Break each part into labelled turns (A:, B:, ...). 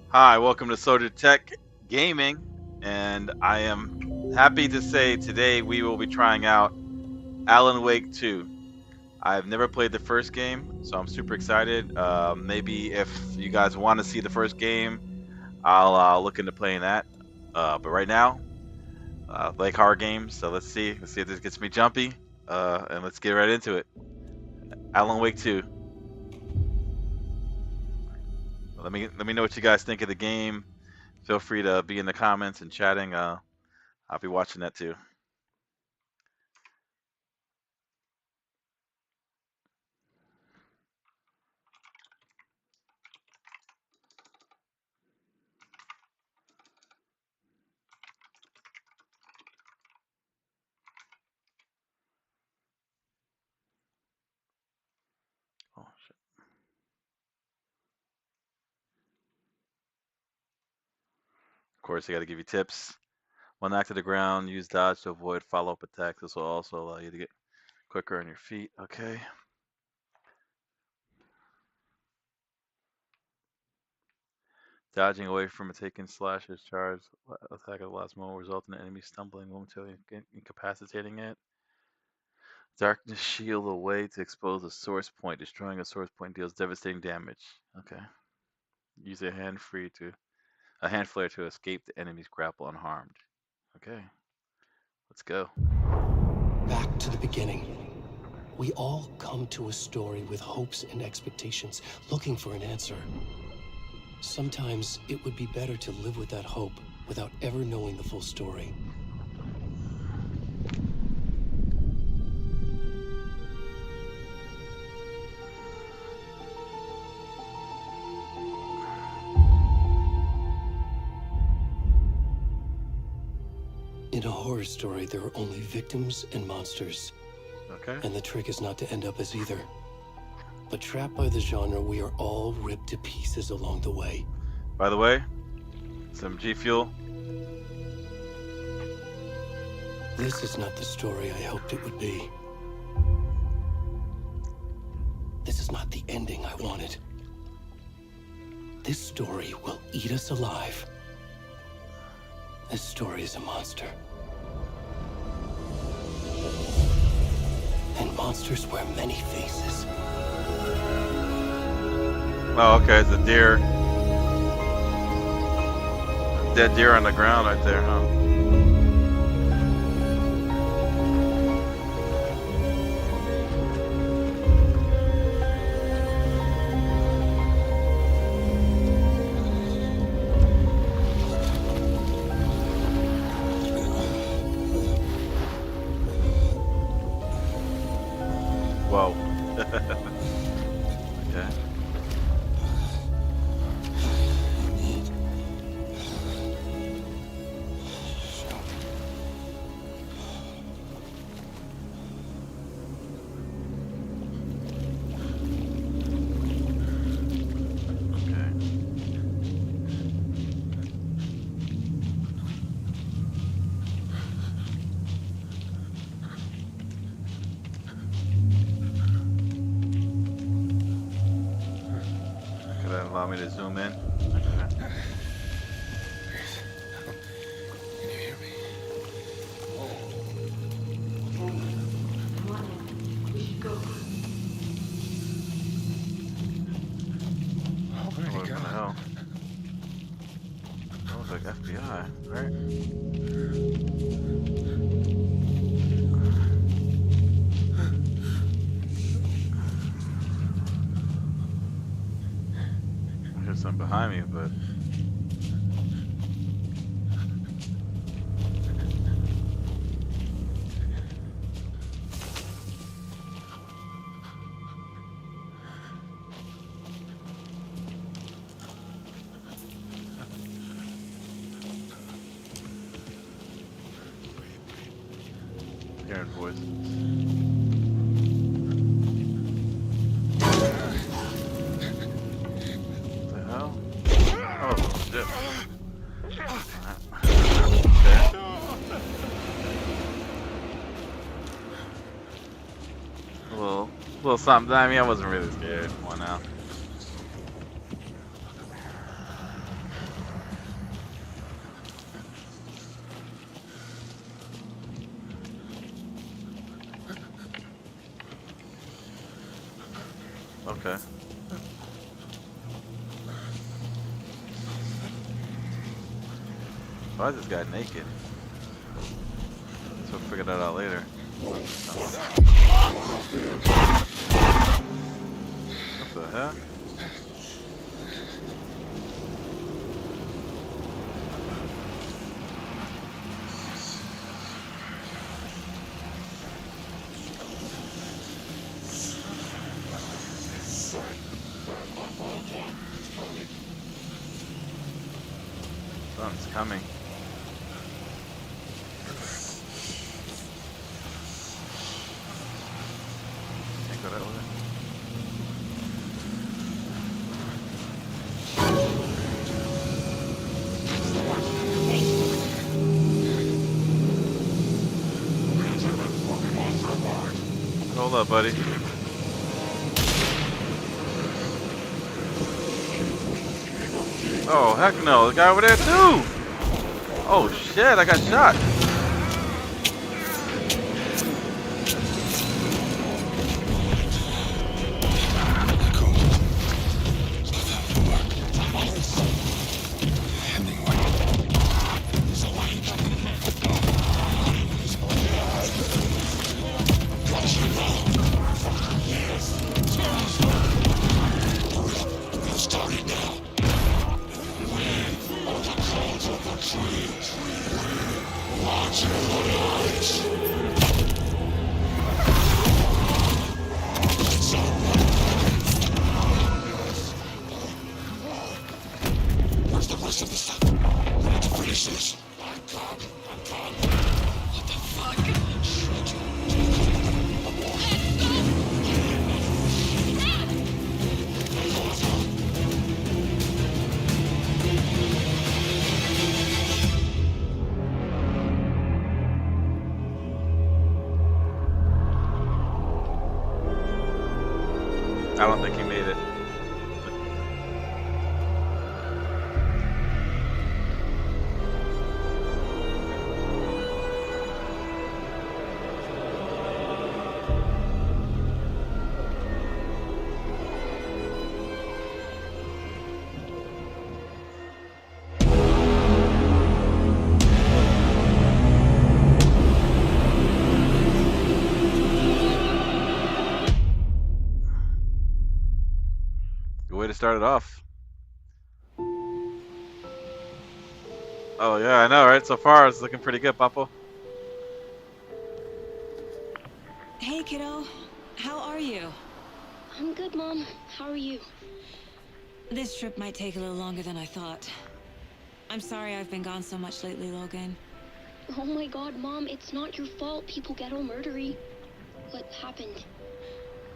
A: Hi, welcome to Soldier Tech Gaming, and I am happy to say today we will be trying out Alan Wake 2. I've never played the first game, so I'm super excited. Maybe if you guys want to see the first game, I'll look into playing that. But right now, like horror games, so let's see. Let's see if this gets me jumpy, and let's get right into it. Alan Wake 2. Let me know what you guys think of the game. Feel free to be in the comments and chatting. I'll be watching that too. Oh shit. Of course, I got to give you tips. When knocked to the ground, use dodge to avoid follow-up attacks. This will also allow you to get quicker on your feet. Okay. Dodging away from a taken slasher's charge attack at the last moment result in the enemy stumbling momentarily, incapacitating it. Darkness shield away to expose a source point. Destroying a source point deals devastating damage. Okay. Use a hand flare to escape the enemy's grapple unharmed. Okay. Let's go.
B: Back to the beginning. We all come to a story with hopes and expectations, looking for an answer. Sometimes it would be better to live with that hope without ever knowing the full story. In a horror story, there are only victims and monsters.
A: Okay.
B: And the trick is not to end up as either. But trapped by the genre, we are all ripped to pieces along the way.
A: By the way, some G Fuel.
B: This is not the story I hoped it would be. This is not the ending I wanted. This story will eat us alive. This story is a monster. And monsters wear many faces.
A: Oh, okay, it's a deer. Dead deer on the ground right there, huh? Whoa. Okay. Could that allow me to zoom in? Okay.
C: Can you hear me?
D: We should go.
C: Oh, where'd
A: What
C: he
A: the
C: go?
A: hell? That was like FBI, right? There's something behind me, but hearing voices. What the hell? Oh shit. Okay. A little something. I mean, I wasn't really scared. Come on now. okay. Why is this guy naked? So we'll figure that out later. What the hell? Something's coming. Can't go that way. Hold up, buddy. Oh, heck no. The guy over there, too. Oh, shit. I got shot. I don't think he made it. Good way to start it off. Oh yeah, I know, right? So far it's looking pretty good, Papo.
D: Hey, kiddo. How are you?
E: I'm good, Mom. How are you?
D: This trip might take a little longer than I thought. I'm sorry I've been gone so much lately, Logan.
E: Oh my god, Mom, it's not your fault people get all murdery. What happened?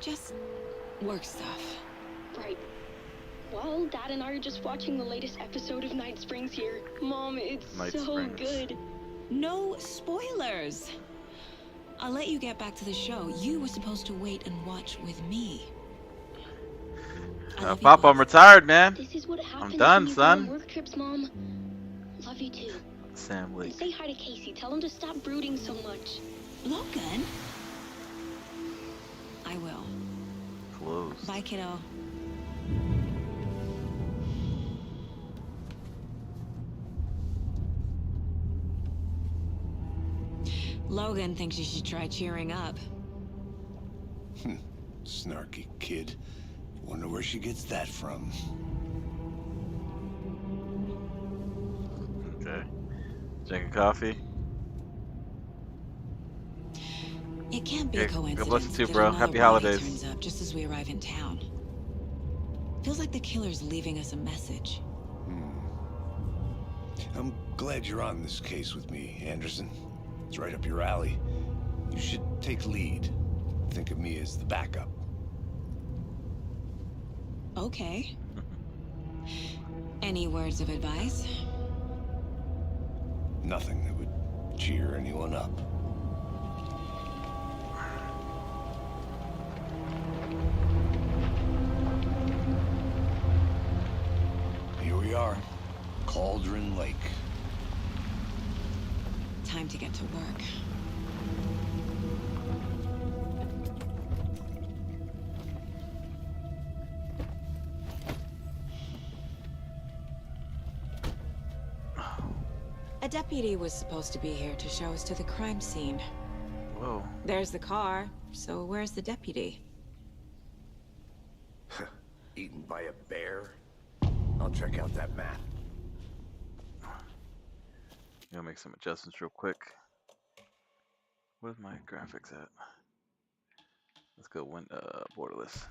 D: Just work stuff.
E: Right. Well, Dad and I are just watching the latest episode of Night Springs here. Mom, it's
A: Night
E: so
A: Springs.
E: good.
D: No spoilers. I'll let you get back to the show. You were supposed to wait and watch with me. I love you
A: Papa, I'm
D: both.
A: retired, man.
E: This is what happens
A: done,
E: when you go on
A: son.
E: work trips, Mom. Love you too.
A: Sam
E: And
A: Lake.
E: say hi to Casey. Tell him to stop brooding so much.
D: Logan? I will.
A: Closed.
D: Bye, kiddo. Logan thinks you should try cheering up.
F: Snarky kid. Wonder where she gets that from.
A: Okay. Drinking coffee.
D: It can't be
A: Okay,
D: a
A: God
D: coincidence.
A: bless you too,
D: that
A: bro.
D: another
A: Happy
D: body
A: holidays.
D: Turns up just as we arrive in town. Feels like the killer's leaving us a message.
F: I'm glad you're on this case with me, Anderson. It's right up your alley. You should take lead. Think of me as the backup.
D: Okay. Any words of advice?
F: Nothing that would cheer anyone up. Here we are. Cauldron Lake.
D: Time to get to work. A deputy was supposed to be here to show us to the crime scene.
A: Whoa.
D: There's the car, so where's the deputy?
F: Eaten by a bear? I'll check out that map.
A: Gonna make some adjustments real quick. Where's my graphics at? Let's go borderless.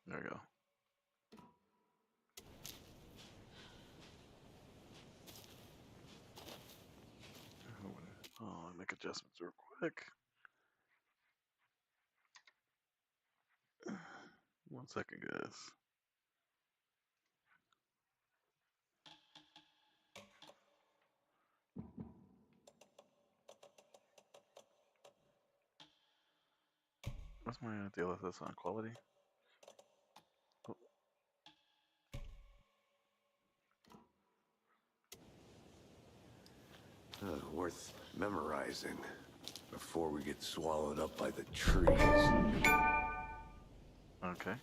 A: There we go. Oh, I'll make adjustments real quick. 1 second, guys. What's my DLSS on quality? Oh,
F: Worth memorizing before we get swallowed up by the trees.
A: okay.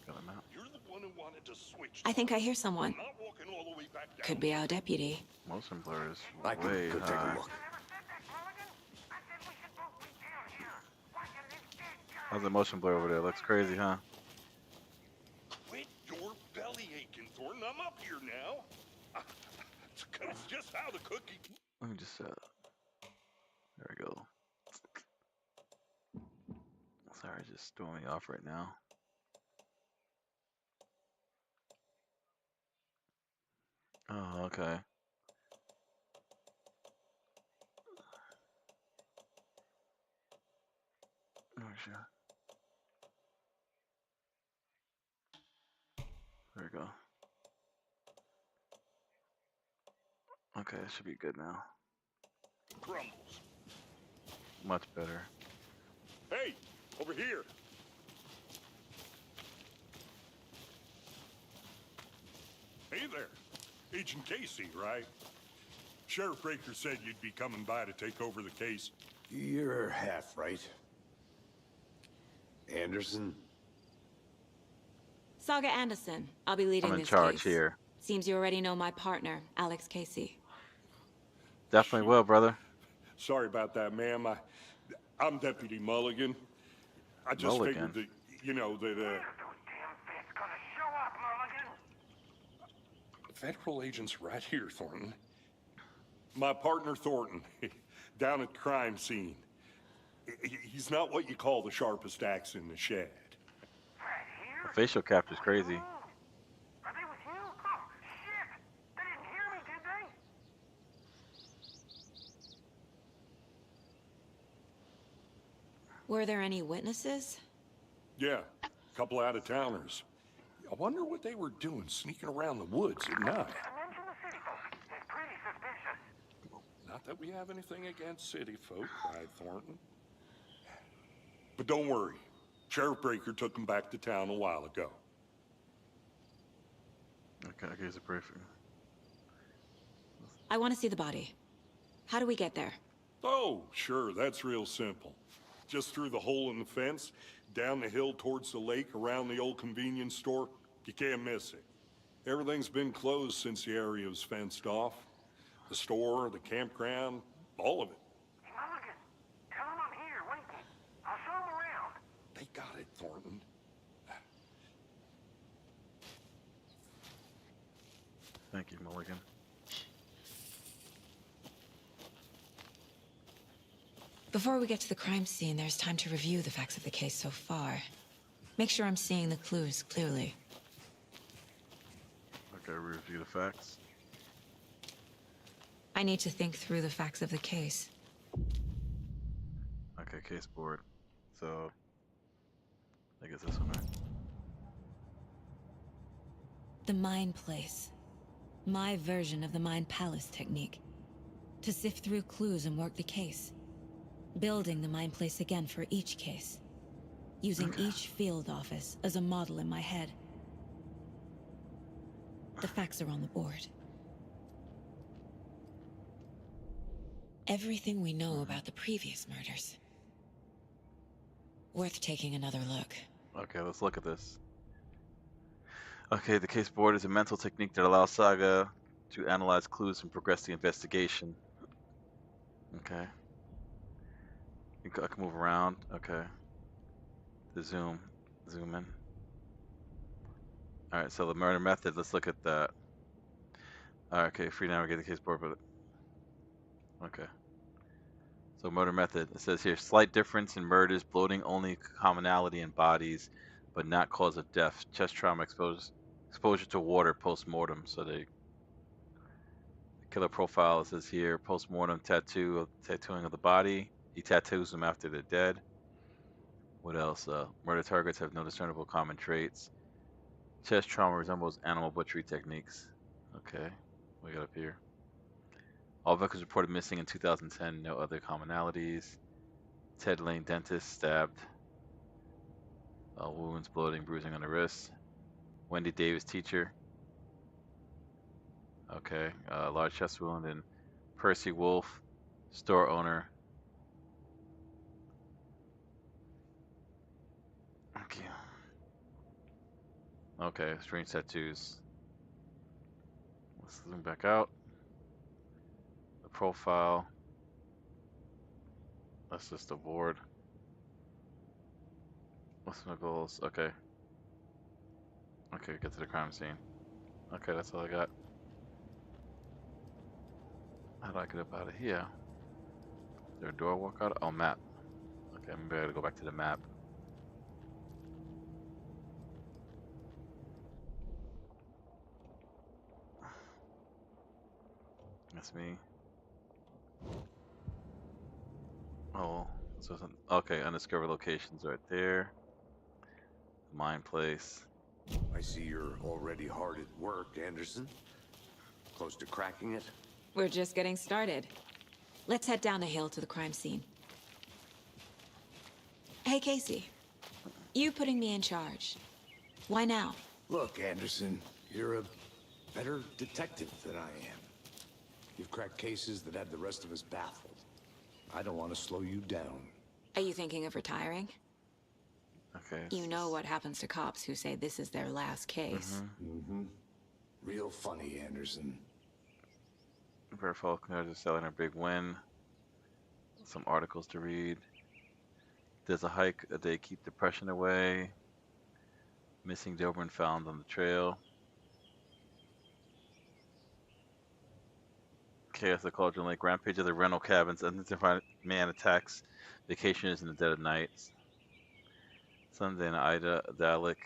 A: Got him out.
G: You're the one who wanted to switch.
D: I think I hear someone.
G: Not walking all the way back down.
D: Could be our deputy.
A: Motion blur is
F: I can
A: way
F: go take
A: high.
F: a look.
A: How's the motion blur over there? Looks crazy, huh?
G: Quit your belly aching, Thornton. I'm up here now. It's just how the cookie.
A: Let me just there we go. Sorry, just throwing me off right now. Oh, okay. Oh, sure. There we go. Okay, it should be good now.
G: Crumbles.
A: Much better.
G: Hey, over here. Hey there. Agent Casey, right? Sheriff Breaker said you'd be coming by to take over the case.
F: You're half right. Anderson?
D: Saga Anderson. I'll be leading
A: I'm in
D: this
A: charge
D: case.
A: here.
D: Seems you already know my partner, Alex Casey.
A: Definitely will, brother.
G: Sorry about that, ma'am. I'm Deputy Mulligan. I just
A: Mulligan?
G: figured that, you know, that, Federal agents right here, Thornton. My partner, Thornton, down at the crime scene. He's not what you call the sharpest axe in the shed.
A: The facial capture's crazy.
H: Are they with you? Oh, shit! They didn't hear me, did they?
D: Were there any witnesses?
G: Yeah, a couple out-of-towners. I wonder what they were doing sneaking around the woods at night.
H: Mention the city folk. It's pretty suspicious.
G: Not that we have anything against city folk, cried Thornton. But don't worry. Sheriff Breaker took them back to town a while ago.
A: Okay, here's a briefing.
D: I want to see the body. How do we get there?
G: Oh, sure, that's real simple. Just through the hole in the fence, down the hill towards the lake, around the old convenience store. You can't miss it. Everything's been closed since the area was fenced off. The store, the campground, all of it.
H: Hey, Mulligan, tell them I'm here, waiting. I'll show them around.
G: They got it, Thornton.
A: Thank you, Mulligan.
D: Before we get to the crime scene, there's time to review the facts of the case so far. Make sure I'm seeing the clues clearly.
A: Okay, review the facts.
D: I need to think through the facts of the case.
A: Okay, case board. So, I guess this one, right?
D: The Mind Place. My version of the Mind Palace technique. To sift through clues and work the case. Building the Mind Place again for each case. Using each field office as a model in my head. The facts are on the board. everything we know about the previous murders. Worth taking another look.
A: Okay, let's look at this. Okay, the case board is a mental technique that allows Saga to analyze clues and progress the investigation. Okay. I can move around. Okay. The zoom in. All right, so the murder method. Let's look at that. All right, okay, free navigate the case board, but okay. So murder method. It says here slight difference in murders, bloating only commonality in bodies, but not cause of death. Chest trauma, exposure to water post-mortem. So the killer profile, it says here post-mortem tattooing of the body. He tattoos them after they're dead. What else? Murder targets have no discernible common traits. Chest trauma resembles animal butchery techniques. Okay, we got up here. All victims reported missing in 2010. No other commonalities. Ted Lane, dentist, stabbed. Wounds, bloating, bruising on the wrist. Wendy Davis, teacher. Okay, large chest wound. And Percy Wolf, store owner. Okay. Okay, strange tattoos. Let's zoom back out. The profile. That's just the board. What's my goals? Okay. Okay, get to the crime scene. Okay, that's all I got. How do I get up out of here? Is there a door I walk out? Oh, map. Okay, maybe I gotta go back to the map. That's me. Oh, so okay, undiscovered locations right there. Mine place.
F: I see you're already hard at work, Anderson. Close to cracking it?
D: We're just getting started. Let's head down the hill to the crime scene. Hey, Casey. You putting me in charge. Why now?
F: Look, Anderson, you're a better detective than I am. You've cracked cases that had the rest of us baffled. I don't want to slow you down.
D: Are you thinking of retiring?
A: Okay.
D: You know what happens to cops who say this is their last case.
F: Real funny, Anderson.
A: Bear Falconer is selling a big win. Some articles to read. There's a hike a day keep depression away. Missing Doberman found on the trail. Chaos at Cauldron Lake. Rampage of the rental cabins. Unidentified man attacks vacationers in the dead of night. Sunday in Ida Dalek.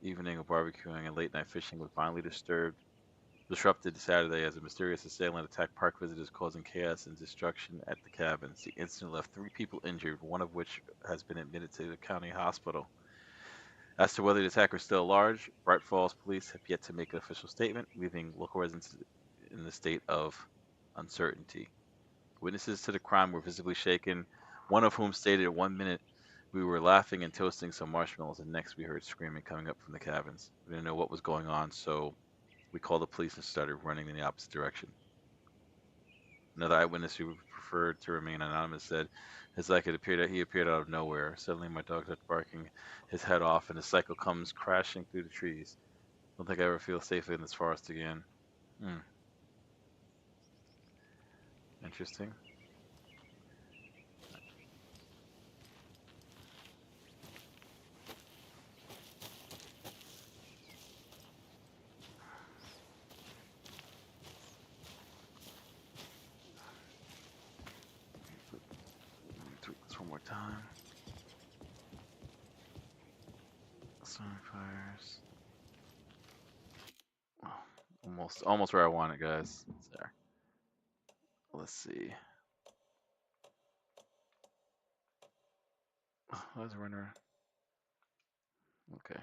A: Evening of barbecuing and late night fishing was violently disrupted Saturday as a mysterious assailant attacked park visitors, causing chaos and destruction at the cabins. The incident left 3 people injured, one of which has been admitted to the county hospital. As to whether the attacker is still large, Bright Falls police have yet to make an official statement, leaving local residents in a state of uncertainty. Witnesses to the crime were visibly shaken, one of whom stated at 1 minute, "We were laughing and toasting some marshmallows, and next we heard screaming coming up from the cabins. We didn't know what was going on, so we called the police and started running in the opposite direction." Another eyewitness who preferred to remain anonymous said, "It's like it appeared that he appeared out of nowhere. Suddenly my dog started barking his head off, and the cycle comes crashing through the trees. Don't think I ever feel safely in this forest again." Interesting. Tweak this one more time. Fires. Oh, almost where I want it, guys. It's there. Let's see. Oh, there's a runner. Okay.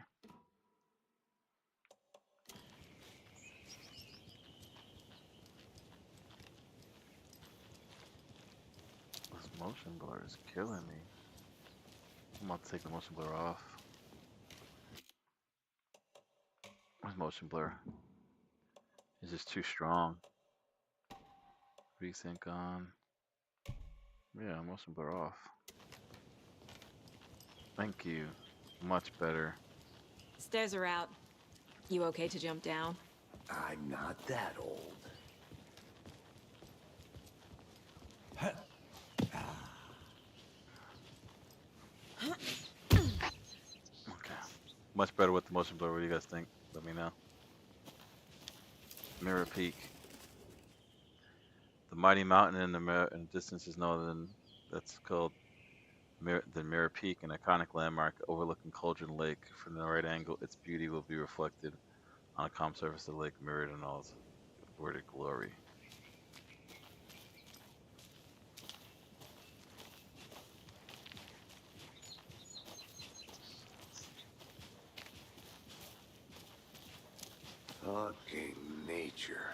A: This motion blur is killing me. I'm about to take the motion blur off. Where's motion blur? It's just too strong. Resync on. Yeah, motion blur off. Thank you. Much better.
I: Stairs are out. You okay to jump down?
F: I'm not that old.
A: Okay. Much better with the motion blur. What do you guys think? Let me know. Mirror Peak. The mighty mountain in the distance is known than that's called the Mirror Peak, an iconic landmark overlooking Cauldron Lake. From the right angle, its beauty will be reflected on a calm surface of the lake, mirrored in all its worded glory.
F: Fucking nature.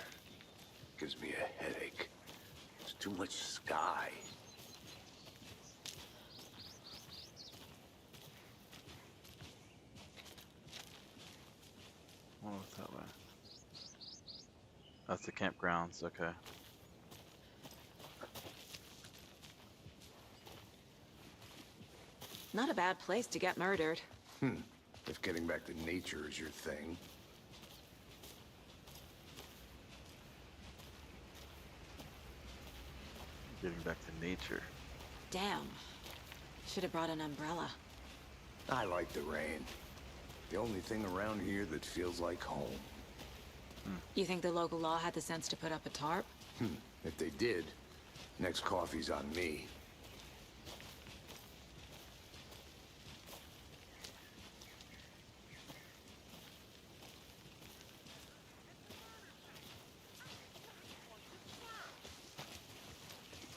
F: Gives me a headache. There's too much sky.
A: What was that way? That's the campgrounds, okay.
I: Not a bad place to get murdered.
F: If getting back to nature is your thing.
A: Getting back to nature.
I: Damn. Should have brought an umbrella.
F: I like the rain. The only thing around here that feels like home.
I: You think the local law had the sense to put up a tarp?
F: If they did, next coffee's on me.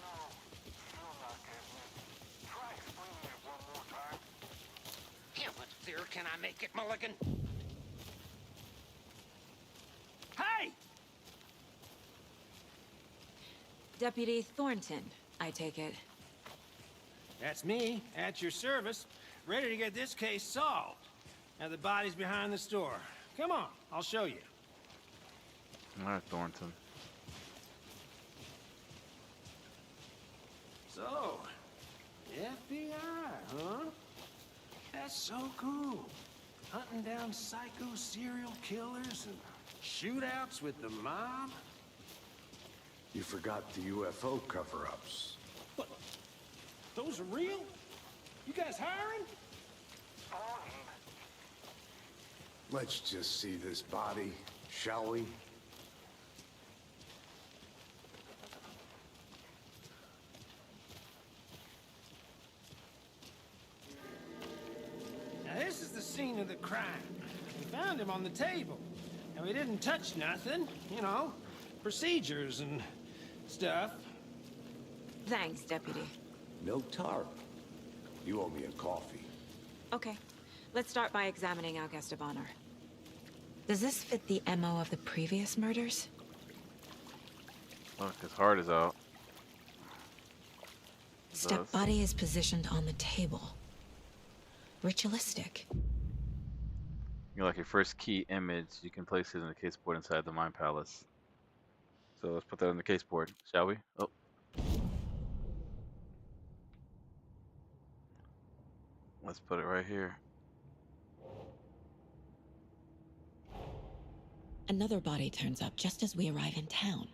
H: No, still not getting it. Try explaining it one more time.
B: How much clearer can I make it, Mulligan?
H: Hey!
I: Deputy Thornton, I take it.
J: That's me, at your service, ready to get this case solved. Now the body's behind the store. Come on, I'll show you.
A: Alright, Thornton.
J: So, FBI, huh? That's so cool. Hunting down psycho serial killers and shootouts with the mob.
F: You forgot the UFO cover-ups.
J: What? Those are real? You guys hiring?
F: Let's just see this body, shall we?
J: Now this is the scene of the crime. We found him on the table. And we didn't touch nothing, you know, procedures and stuff.
I: Thanks, Deputy.
F: No tarp. You owe me a coffee.
I: Okay. Let's start by examining our guest of honor. Does this fit the MO of the previous murders?
A: Look, his heart is out.
D: Step body is positioned on the table. Ritualistic.
A: You're like your first key image. You can place it in the caseboard inside the Mind Palace. So let's put that on the caseboard, shall we? Oh. Let's put it right here.
D: Another body turns up just as we arrive in town.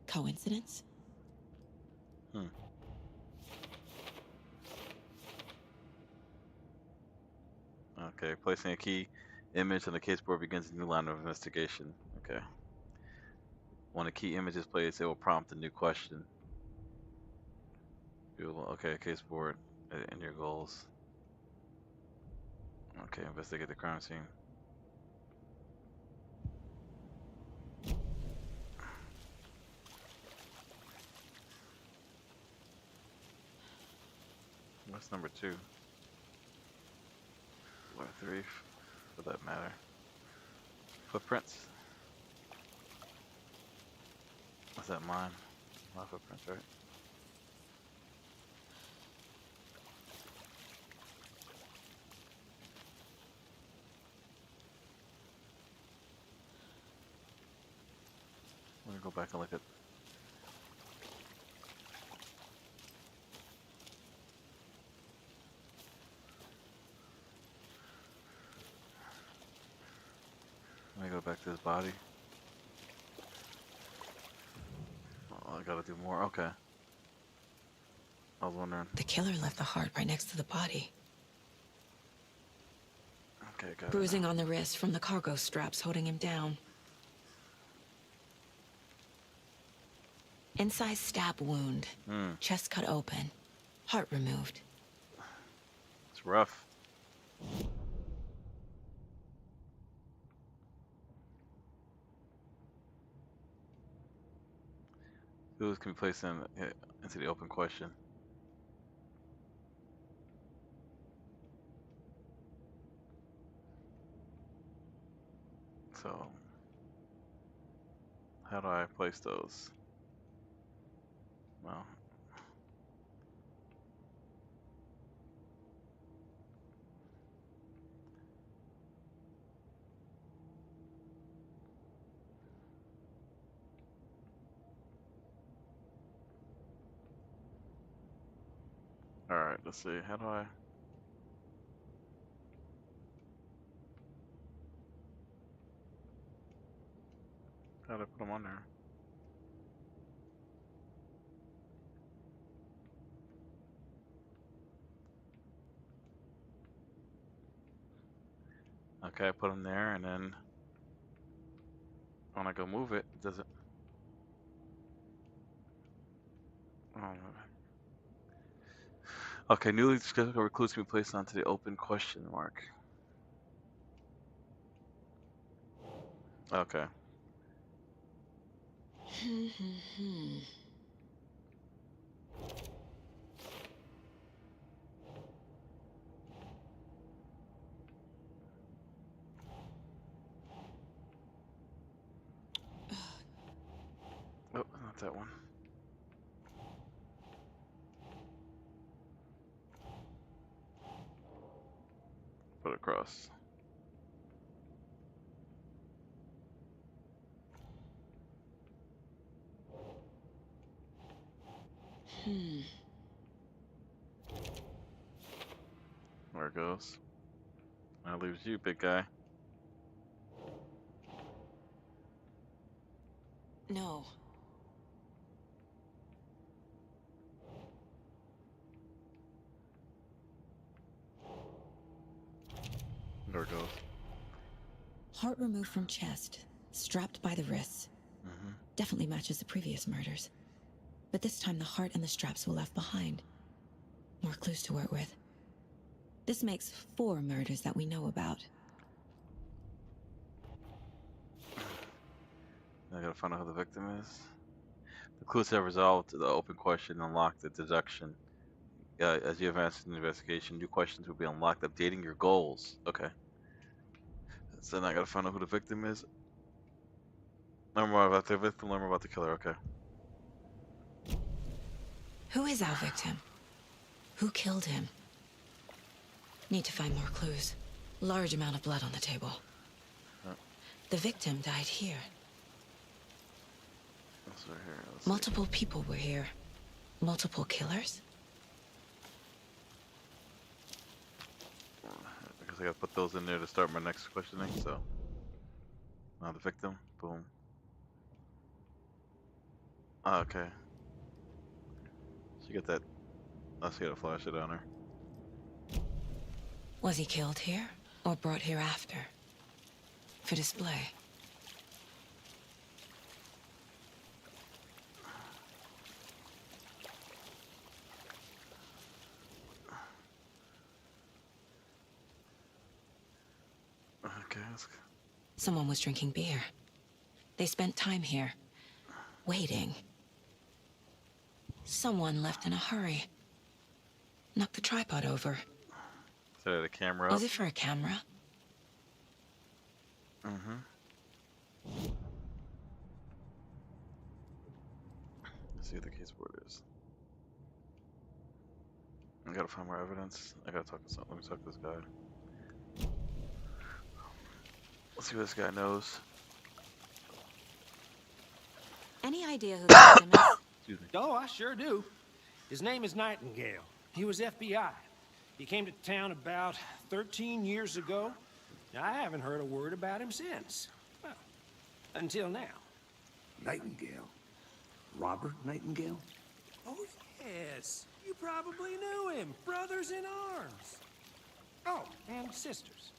D: Coincidence?
A: Okay, placing a key image on the caseboard begins a new line of investigation. Okay. When a key image is placed, it will prompt a new question. Okay, caseboard and your goals. Okay, investigate the crime scene. What's number 2? Or 3, for that matter. Footprints. What's that, mine? My footprints, right? Let me go back and look at. to his body. Oh, I gotta do more. Okay. I was wondering.
I: The killer left the heart right next to the body.
A: Okay, got it.
I: Bruising on the wrist from the cargo straps holding him down. Incised stab wound. Chest cut open. Heart removed.
A: It's rough. Who can be placed into the open question? So, how do I place those? Well, all right. Let's see. How do I? How do I put them on there? Okay, I put them there, and then when I go move it, does it? Oh, no. Okay, newly discovered recluse can be placed onto the open question mark. Okay. Oh, not that one. Put it across. There it goes. That leaves you, big guy.
I: No.
A: There it goes.
D: Heart removed from chest, strapped by the wrists. Definitely matches the previous murders. But this time the heart and the straps were left behind. More clues to work with. This makes 4 murders that we know about.
A: I gotta find out who the victim is. The clues have resolved the open question and unlocked the deduction. As you advance in the investigation, new questions will be unlocked, updating your goals. Okay. So now I gotta find out who the victim is. Learn more about the victim, learn more about the killer. Okay.
I: Who is our victim? Who killed him? Need to find more clues. Large amount of blood on the table. The victim died here.
A: That's right here. Let's see.
I: Multiple people were here. Multiple killers?
A: Because I gotta put those in there to start my next questioning, so. Now the victim. Boom. Oh, okay. So you get that. Let's get a flash it on her.
I: Was he killed here or brought here after? For display?
A: Okay,
I: Someone was drinking beer. They spent time here, waiting. Someone left in a hurry. Knocked the tripod over.
A: Is that a camera?
I: Was it for a camera?
A: Let's see what the case board is. I gotta find more evidence. I gotta talk to someone. Let me talk to this guy. Let's see what this guy knows.
I: Any idea who the victim is?
A: Excuse me.
J: Oh, I sure do. His name is Nightingale. He was FBI. He came to town about 13 years ago. Now, I haven't heard a word about him since. Well, Until now.
F: Nightingale? Robert Nightingale?
J: Oh, yes. You probably knew him. Brothers in arms. Oh, and sisters.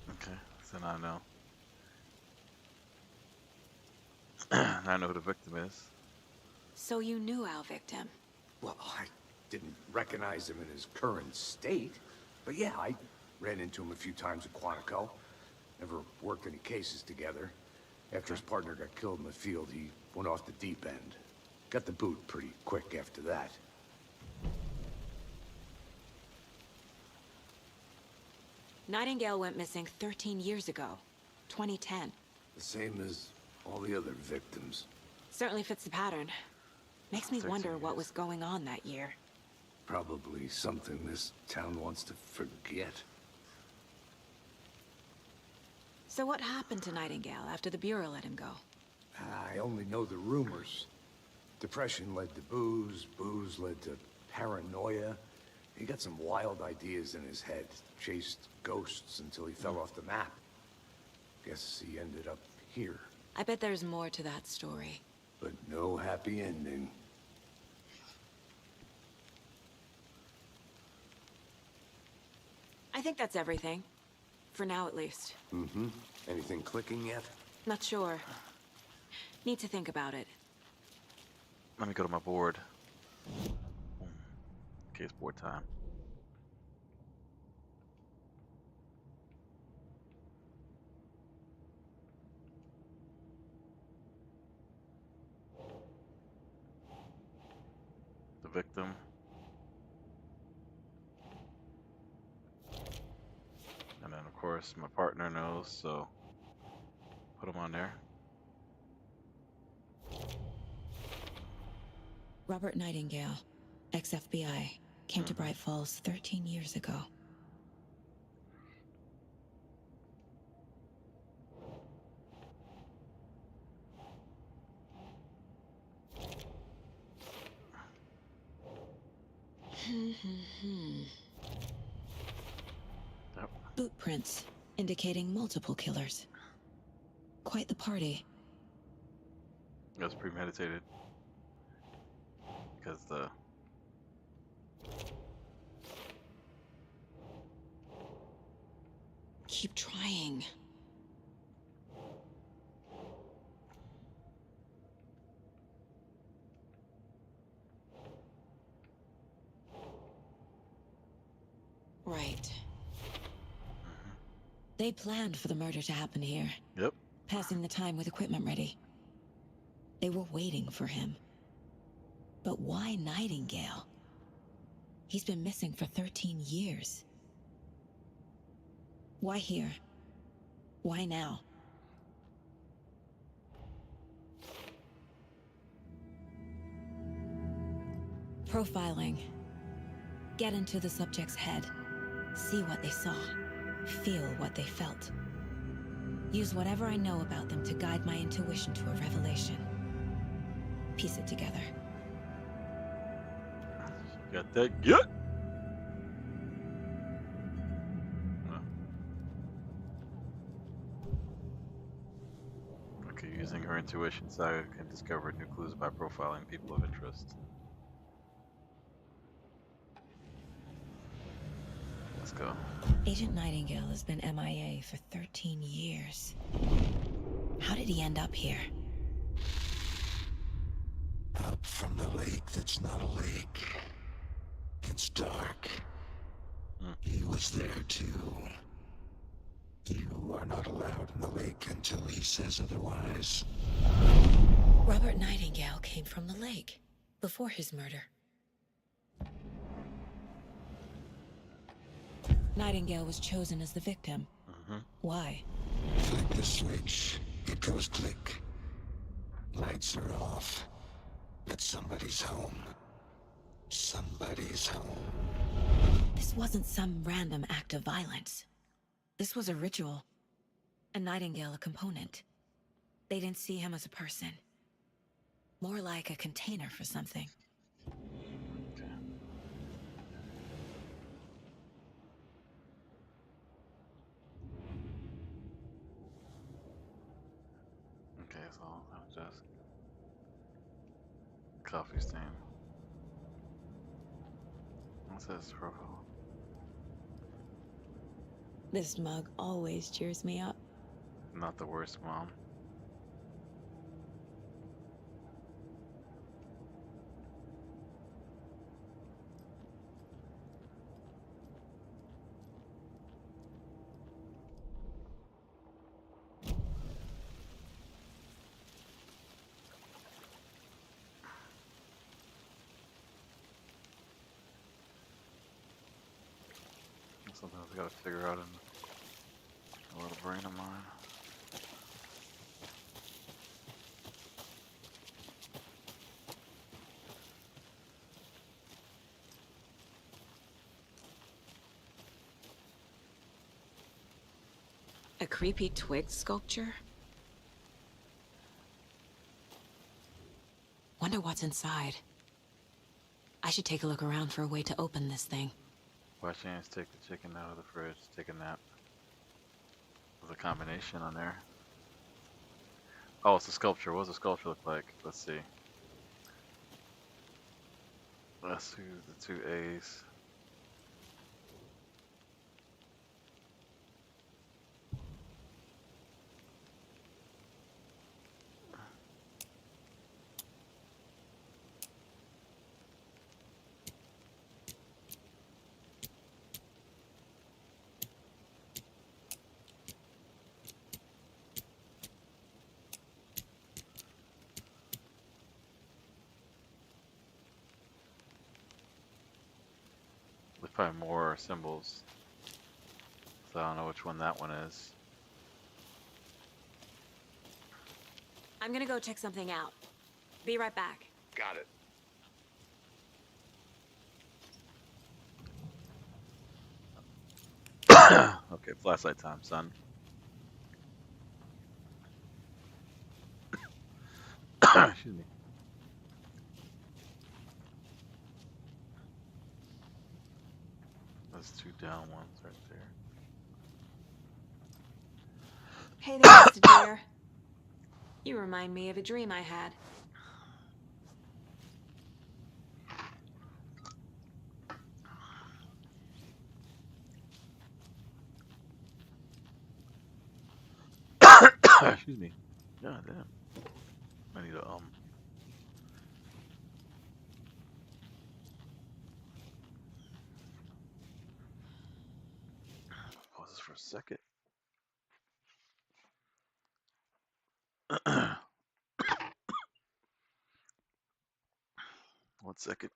A: Okay, so now I know. Now I know who the victim is.
I: So you knew our victim?
F: Well, I didn't recognize him in his current state. But yeah, I ran into him a few times at Quantico. Never worked any cases together. After his partner got killed in the field, he went off the deep end. Got the boot pretty quick after that.
I: Nightingale went missing 13 years ago. 2010.
F: The same as all the other victims.
I: Certainly fits the pattern. Makes me
A: 13
I: wonder
A: years.
I: what was going on that year.
F: Probably something this town wants to forget.
I: So what happened to Nightingale after the Bureau let him go?
F: I only know the rumors. Depression led to booze, booze led to paranoia. He got some wild ideas in his head, chased ghosts until he fell off the map. Guess he ended up here,
I: I bet there's more to that story.
F: but no happy ending.
I: I think that's everything. For now, at least.
F: Mm-hmm. Anything clicking yet?
I: Not sure. Need to think about it.
A: Let me go to my board. Okay, it's board time. The victim. And then, of course, my partner knows, so put him on there.
D: Robert Nightingale, ex-FBI, came to Bright Falls 13 years ago.
A: Yep.
D: Boot prints indicating multiple killers. Quite the party.
A: It was premeditated. Because the
D: Keep trying. Right. They planned for the murder to happen here,
A: Yep.
D: passing the time with equipment ready. They were waiting for him. But why Nightingale? He's been missing for 13 years. Why here? Why now? Profiling. Get into the subject's head. See what they saw. Feel what they felt. Use whatever I know about them to guide my intuition to a revelation. Piece it together.
A: Got that? Get. Okay, using her intuition, Saga can discover new clues by profiling people of interest. Let's go.
D: Agent Nightingale has been MIA for 13 years. How did he end up here?
K: Up from the lake that's not a lake. It's dark. He was there too. You are not allowed in the lake until he says otherwise.
D: Robert Nightingale came from the lake before his murder. Nightingale was chosen as the victim. Why?
K: Flick the switch. It goes click. Lights are off. But somebody's home. Somebody's home.
D: This wasn't some random act of violence. This was a ritual. And Nightingale a component. They didn't see him as a person. More like a container for something.
A: coffee stain. What's this profile?
I: This mug always cheers me up.
A: Not the worst, Mom. Something I've got to figure out in a little brain of mine.
I: A creepy twig sculpture? Wonder what's inside. I should take a look around for a way to open this thing.
A: Why chance take the chicken out of the fridge, take a nap. There's a combination on there. Oh, it's a sculpture. What does a sculpture look like? Let's see. Let's do the two A's. There's probably more symbols. So I don't know which one that one is.
I: I'm gonna go check something out. Be right back.
F: Got it.
A: Okay, flashlight time, son. Excuse me. Those two down ones right there.
I: Hey there, Mr. Deer. You remind me of a dream I had.
A: Excuse me. God damn. I need to pause this for a second. 1 second.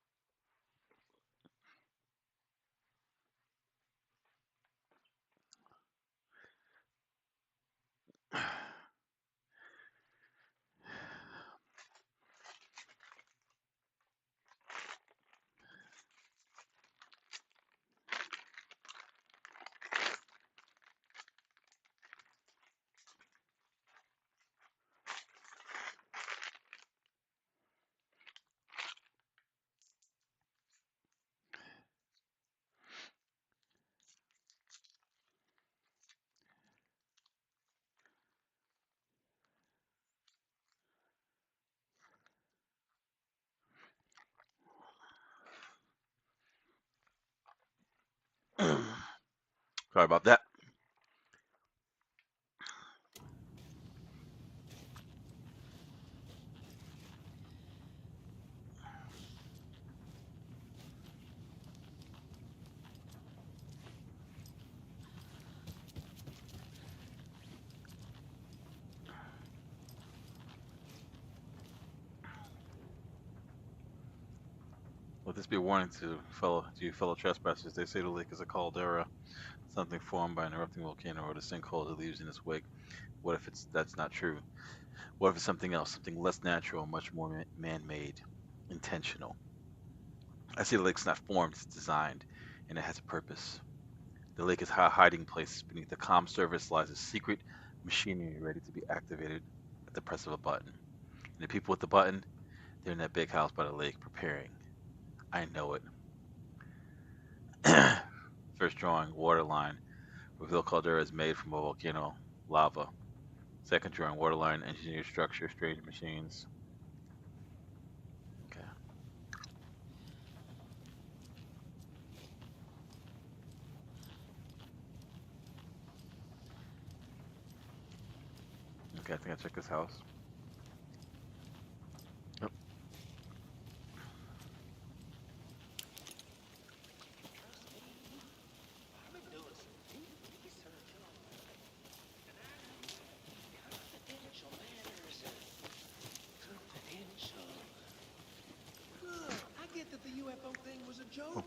A: Sorry about that. Let this be a warning to you fellow trespassers. They say the lake is a caldera, something formed by an erupting volcano or the sinkhole that leaves in its wake. What if that's not true? What if it's something else, something less natural, and much more man-made, intentional? I see the lake's not formed; it's designed, and it has a purpose. The lake is a hiding place. Beneath the comm surface lies a secret machinery ready to be activated at the press of a button. And the people with the button, they're in that big house by the lake, preparing. I know it. First drawing, waterline. Reveal caldera is made from a volcano, lava. Second drawing, waterline, engineered structure, strange machines. Okay. Okay, I think I checked this house. Yep.
J: Look, I get that the UFO thing was a joke,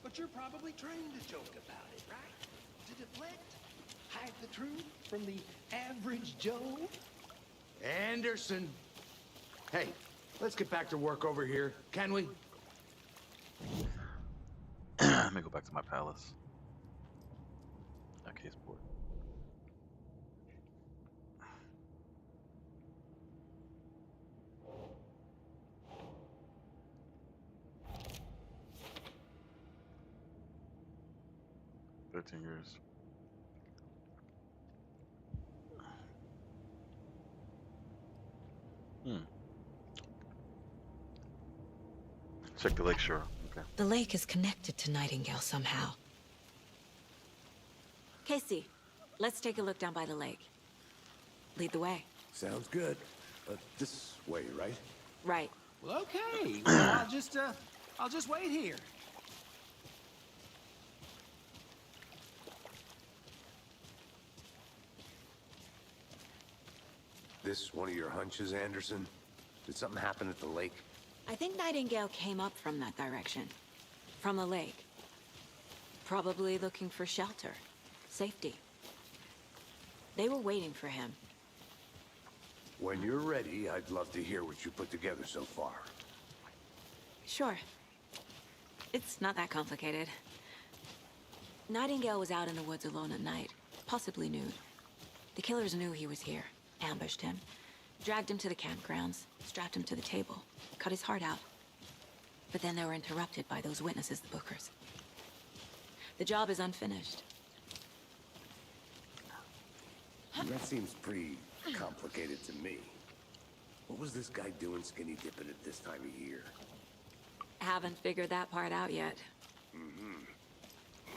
J: but you're probably trained to joke about it, right? To deflect, hide the truth from the average Joe.
F: Anderson! Hey, let's get back to work over here, can we?
A: Let me go back to my palace. Okay, sport. $13. Check the lakeshore. Okay.
I: The lake is connected to Nightingale somehow. Casey, let's take a look down by the lake. Lead the way.
F: Sounds good. This way, right?
I: Right.
J: Well, okay. Well, I'll just wait here.
F: This one of your hunches, Anderson? Did something happen at the lake?
I: I think Nightingale came up from that direction. From the lake. Probably looking for shelter. Safety. They were waiting for him.
F: When you're ready, I'd love to hear what you put together so far.
I: Sure. It's not that complicated. Nightingale was out in the woods alone at night, possibly nude. The killers knew he was here, ambushed him, dragged him to the campgrounds, strapped him to the table, cut his heart out. But then they were interrupted by those witnesses, the Bookers. The job is unfinished.
F: That seems pretty complicated to me. What was this guy doing skinny dipping at this time of year?
I: Haven't figured that part out yet.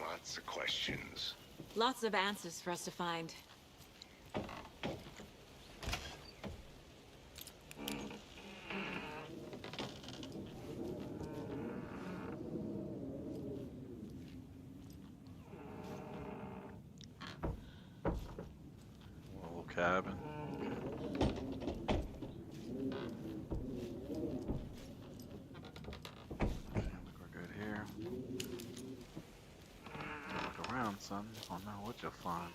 K: Lots of questions.
I: Lots of answers for us to find.
A: Little cabin. We're good here. Look around, son. I don't know what you'll find.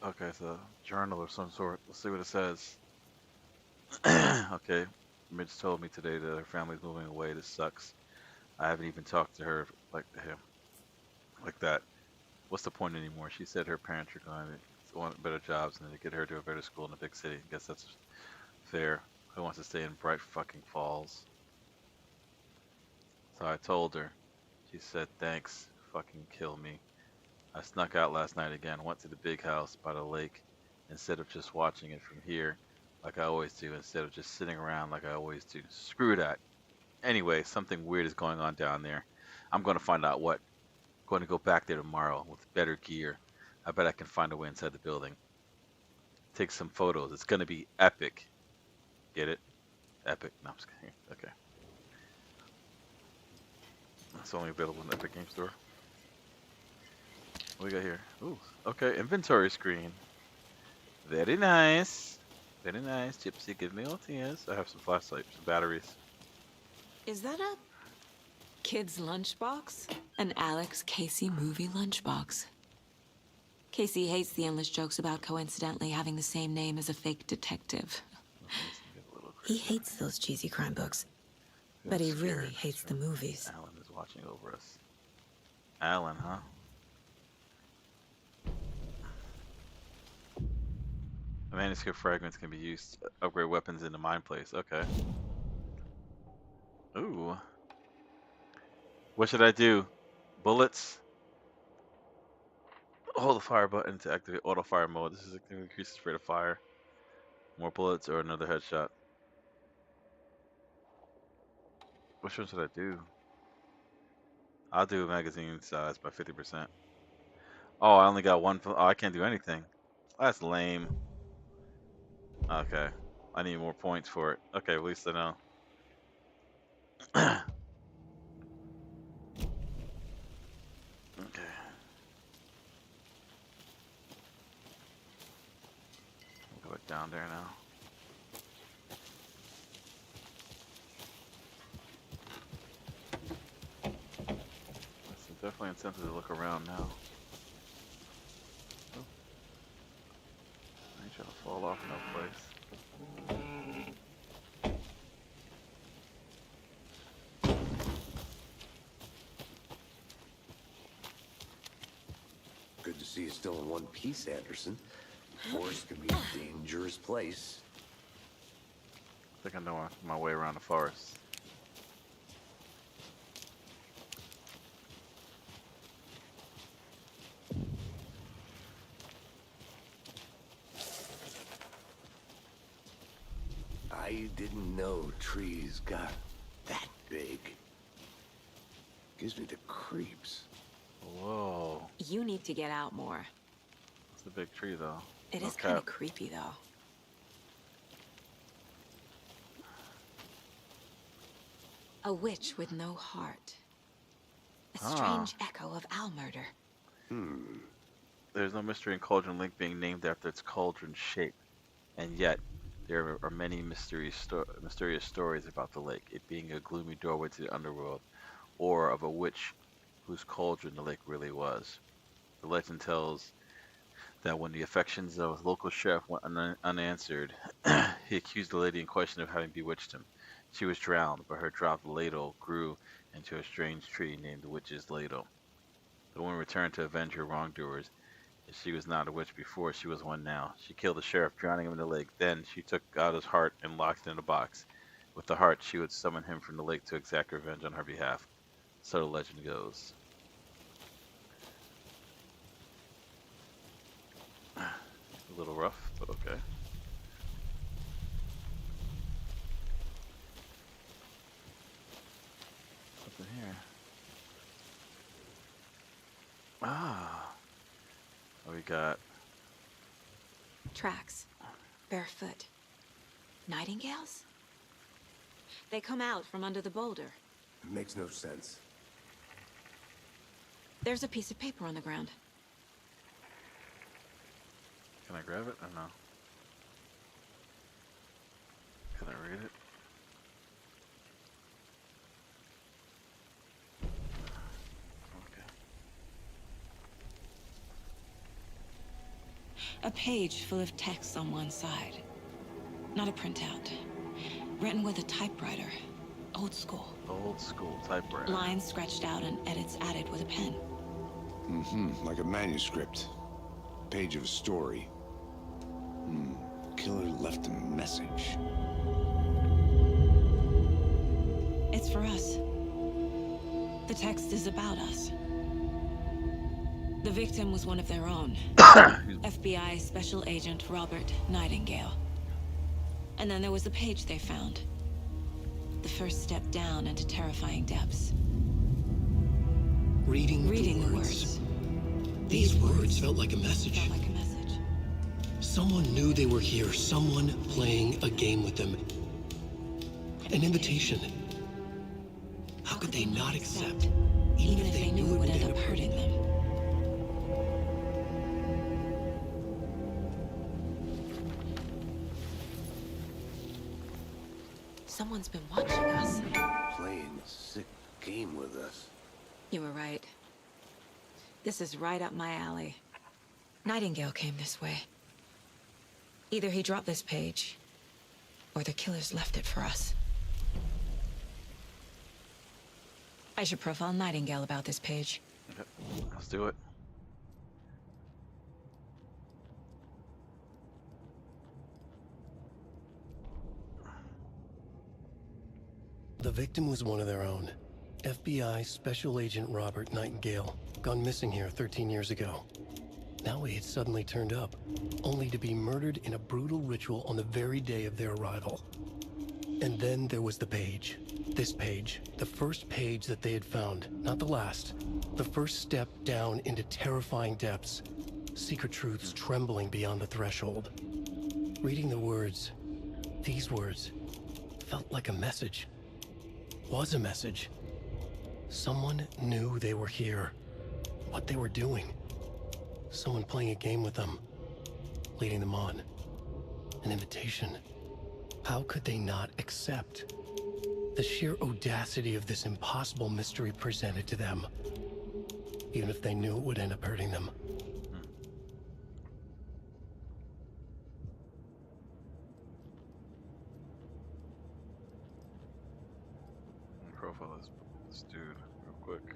A: Okay, it's a journal of some sort. Let's see what it says. Okay, Mitch told me today that her family's moving away. This sucks. I haven't even talked to her like him, like that. What's the point anymore? She said her parents are going to want better jobs and to get her to a better school in a big city. I guess that's fair. Who wants to stay in Bright fucking Falls? So I told her. She said thanks. Fucking kill me. I snuck out last night again, went to the big house by the lake instead of just watching it from here like I always do, instead of just sitting around like I always do. Screw that. Anyway, something weird is going on down there. I'm going to find out what. I'm going to go back there tomorrow with better gear. I bet I can find a way inside the building. Take some photos. It's going to be epic. Get it? Epic. No, I'm just kidding. Okay. It's only available in the Epic Game Store. What we got here? Ooh, okay, inventory screen. Very nice. Very nice. Gypsy, give me all tears. I have some flashlights, some batteries.
I: Is that a kid's lunchbox? An Alex Casey movie lunchbox. Casey hates the endless jokes about coincidentally having the same name as a fake detective. He hates those cheesy crime books. But he really hates the movies.
A: Alan is watching over us. Alan, huh? The manuscript fragments can be used to upgrade weapons in the mine place. Okay. Ooh. What should I do? Bullets? Hold the fire button to activate auto fire mode. This is increases rate of fire. More bullets or another headshot? Which one should I do? I'll do magazine size by 50%. Oh, I only got one. Oh, I can't do anything. That's lame. Okay. I need more points for it. Okay, at least I know. Okay. Go back down there now. That's definitely incentive to look around now. Oh. I ain't trying to fall off no place.
F: Good to see you still in one piece, Anderson. The forest can be a dangerous place.
A: I think I know my way around the forest.
F: I didn't know trees got that big. Gives me the creeps.
A: Whoa.
I: You need to get out more.
A: It's a big tree, though.
I: It
A: No
I: is kind of
A: cap.
I: creepy, though. A witch with no heart. A strange echo of owl murder.
A: There's no mystery in Cauldron Lake being named after its cauldron shape, and yet there are many mysterious stories about the lake, it being a gloomy doorway to the underworld, or of a witch whose cauldron the lake really was. The legend tells that when the affections of a local sheriff went unanswered, he accused the lady in question of having bewitched him. She was drowned, but her dropped ladle grew into a strange tree named the Witch's Ladle. The woman returned to avenge her wrongdoers. If she was not a witch before, she was one now. She killed the sheriff, drowning him in the lake. Then she took out his heart and locked it in a box. With the heart, she would summon him from the lake to exact revenge on her behalf. So the legend goes. A little rough, but okay. What's in here? What we got?
I: Tracks. Barefoot. Nightingales? They come out from under the boulder.
F: It makes no sense.
I: There's a piece of paper on the ground.
A: Can I grab it or no? Can I read it?
D: A page full of text on one side. Not a printout. Written with a typewriter. Old school.
A: Old school typewriter.
D: Lines scratched out and edits added with a pen.
F: Like a manuscript. Page of a story. Killer left a message.
D: It's for us. The text is about us. The victim was one of their own. FBI Special Agent Robert Nightingale. And then there was the page they found. The first step down into terrifying depths.
B: Reading the words. These words felt like a message. Someone knew they were here. Someone playing a game with them. An invitation. How could they not accept?
D: Even if they knew it would end up hurting them.
I: Someone's been watching us.
F: Playing a sick game with us.
I: You were right. This is right up my alley.
D: Nightingale came this way. Either he dropped this page, or the killers left it for us. I should profile Nightingale about this page.
A: Okay, let's do it.
B: The victim was one of their own. FBI Special Agent Robert Nightingale, gone missing here 13 years ago. Now he had suddenly turned up, only to be murdered in a brutal ritual on the very day of their arrival. And then there was the page. This page, the first page that they had found, not the last. The first step down into terrifying depths. Secret truths trembling beyond the threshold. Reading the words, these words, felt like a message. Was a message. Someone knew they were here. What they were doing. Someone playing a game with them. Leading them on. An invitation. How could they not accept? The sheer audacity of this impossible mystery presented to them. Even if they knew it would end up hurting them.
A: Profile this dude real quick.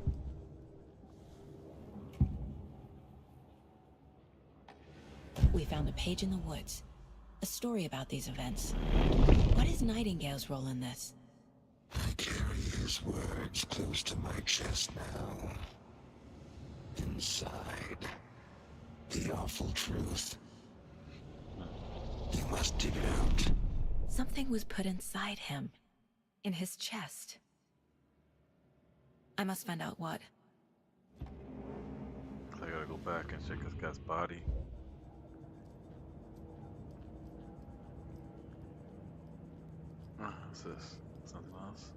D: We found a page in the woods. A story about these events. What is Nightingale's role in this?
K: I carry his words close to my chest now. Inside, the awful truth. You must dig it out.
D: Something was put inside him. In his chest. I must find out what.
A: I gotta go back and check this guy's body. What's this? Something else?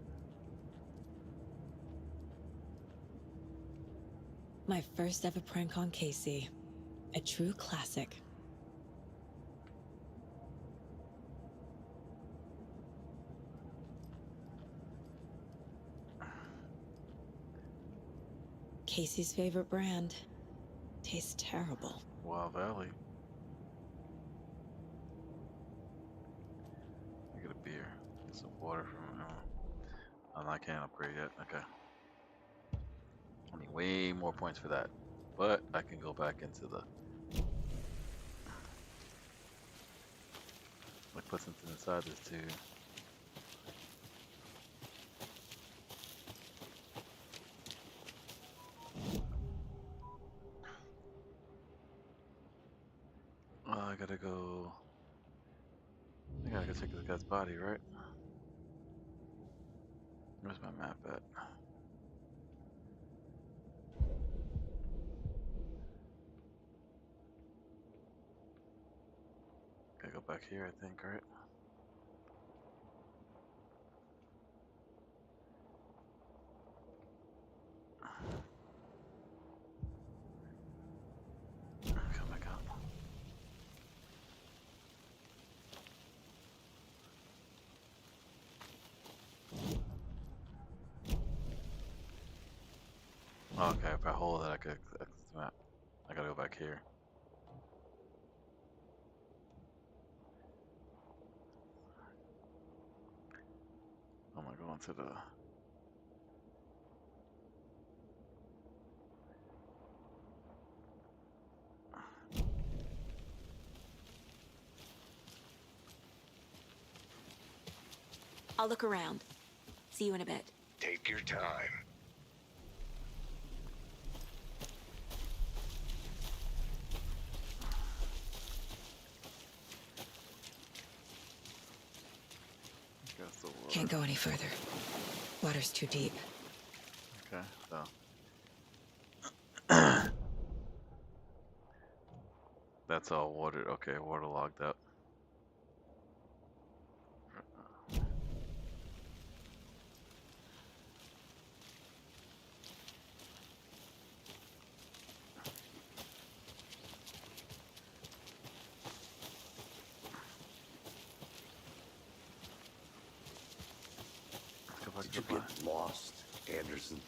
D: My first ever prank on Casey. A true classic. Casey's favorite brand. Tastes terrible.
A: Wild Valley. I get a beer. Get some water from him. Oh, I can't upgrade yet. Okay. I need way more points for that. But I can go back into the... Like put something inside this too. I gotta go... I gotta go check this guy's body, right? Where's my map at? Gotta go back here, I think, right? Come back up. Okay, if I hold it, I could access the map. I gotta go back here. Oh my, going to the...
I: I'll look around. See you in a bit.
K: Take your time.
D: Can't go any further. Water's too deep.
A: Okay, so... That's all water. Okay, waterlogged up.
F: Did you get lost, Anderson?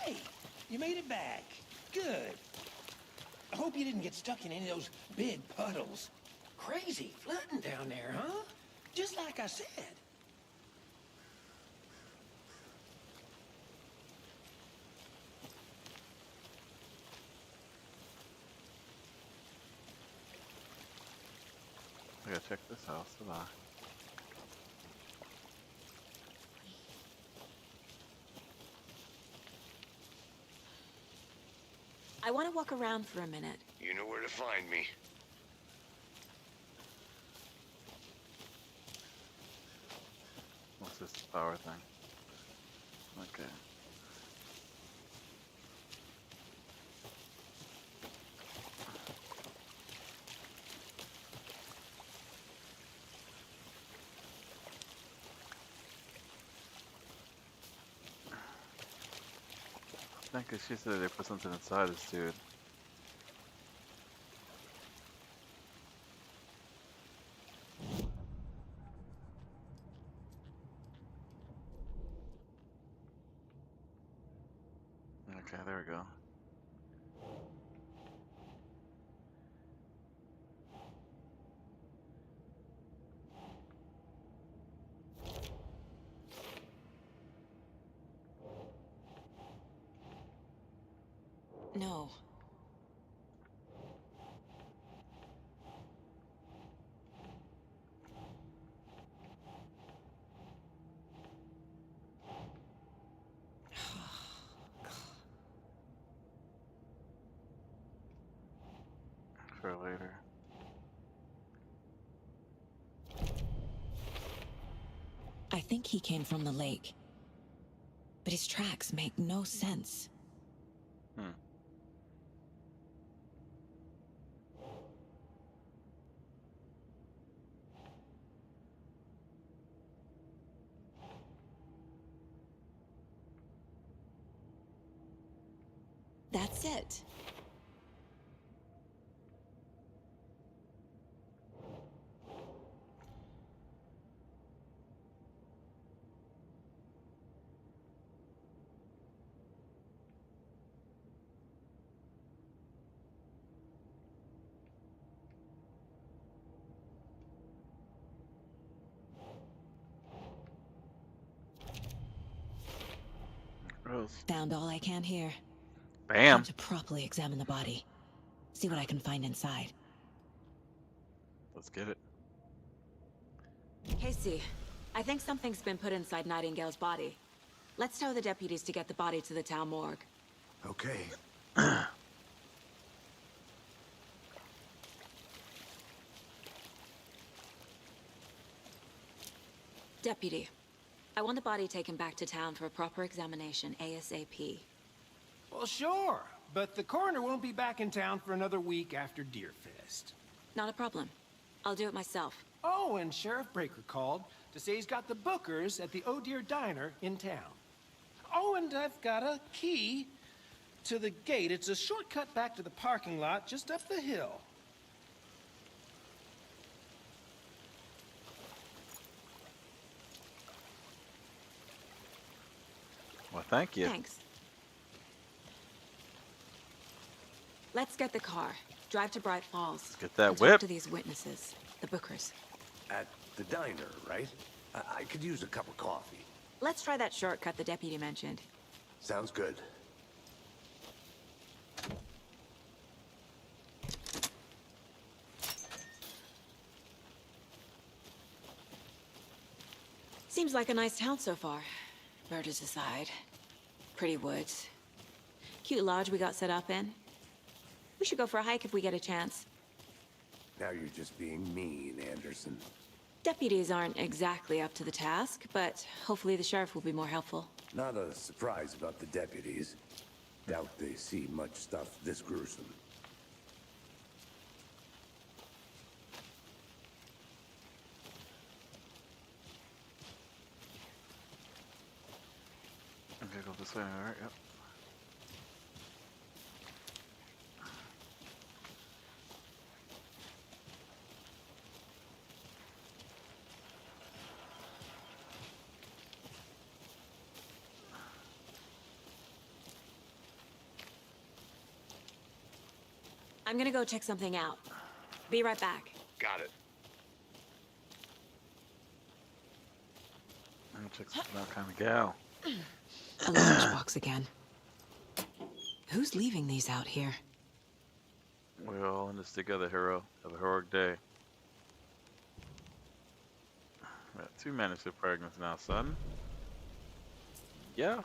J: Hey, you made it back. Good. I hope you didn't get stuck in any of those big puddles. Crazy flooding down there, huh? Just like I said.
A: I gotta check this house, don't I?
I: I want to walk around for a minute.
F: You know where to find me.
A: What's this power thing? Okay. I think she said they put something inside this dude. Okay, there we go.
I: No.
A: For later.
D: I think he came from the lake. But his tracks make no sense.
A: Hmm.
D: That's it.
A: Gross.
D: Found all I can here.
A: Bam.
D: Time to properly examine the body. See what I can find inside.
A: Let's get it.
I: Casey, I think something's been put inside Nightingale's body. Let's tell the deputies to get the body to the town morgue.
F: Okay.
I: Deputy, I want the body taken back to town for a proper examination ASAP.
J: Well, sure. But the coroner won't be back in town for another week after Deerfest.
I: Not a problem. I'll do it myself.
J: Oh, and Sheriff Breaker called to say he's got the Bookers at the Oh Dear Diner in town. Oh, and I've got a key to the gate. It's a shortcut back to the parking lot just up the hill.
A: Well, thank you.
I: Thanks. Let's get the car. Drive to Bright Falls.
A: Let's get that
I: and
A: whip.
I: Talk to these witnesses, the Bookers.
F: At the diner, right? I could use a cup of coffee.
I: Let's try that shortcut the deputy mentioned.
F: Sounds good.
I: Seems like a nice town so far. Murders aside. Pretty woods. Cute lodge we got set up in. We should go for a hike if we get a chance.
F: Now you're just being mean, Anderson.
I: Deputies aren't exactly up to the task, but hopefully the sheriff will be more helpful.
F: Not a surprise about the deputies. Doubt they see much stuff this gruesome.
A: Okay, go this way, alright, yep.
I: I'm gonna go check something out. Be right back.
F: Got it.
A: I'm gonna check something out, kind of gal.
I: A lunchbox again. Who's leaving these out here?
A: We're all in this together, hero. Have a heroic day. We got 2 manuscript fragments now, son. Yeah.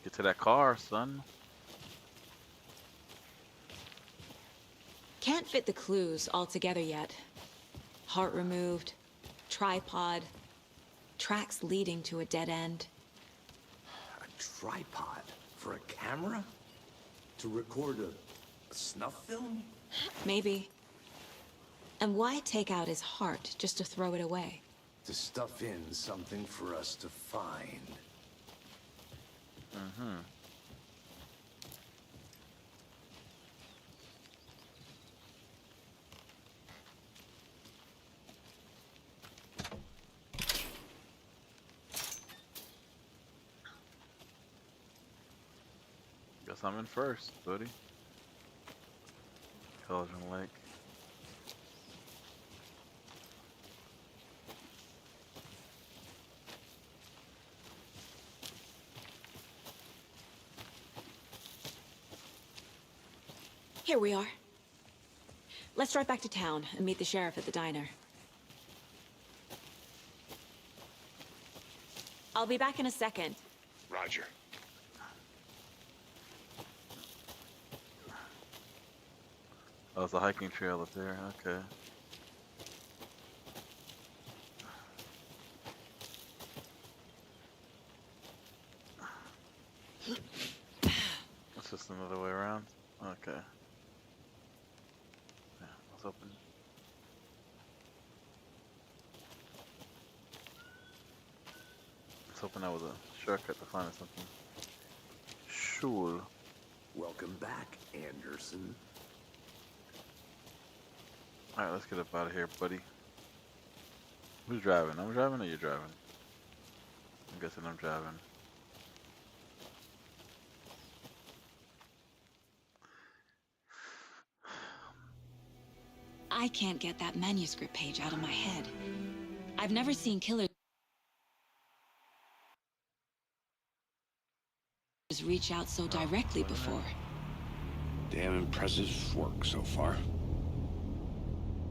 A: Get to that car, son.
I: Can't fit the clues all together yet. Heart removed, tripod, tracks leading to a dead end.
F: A tripod for a camera? To record a snuff film?
I: Maybe. And why take out his heart just to throw it away?
F: To stuff in something for us to find.
A: Mm-hmm. Guess I'm in first, buddy. Cauldron Lake.
I: Here we are. Let's drive back to town and meet the sheriff at the diner. I'll be back in a second.
F: Roger.
A: Oh, it's a hiking trail up there. Okay. It's just another way around. Okay. Yeah, let's open. Let's open that with a shortcut to find something. Sure.
F: Welcome back, Anderson.
A: Alright, let's get up out of here, buddy. Who's driving? I'm driving or you driving? I'm guessing I'm driving.
D: I can't get that manuscript page out of my head. I've never seen killers reach out so directly before.
F: Damn impressive work so far.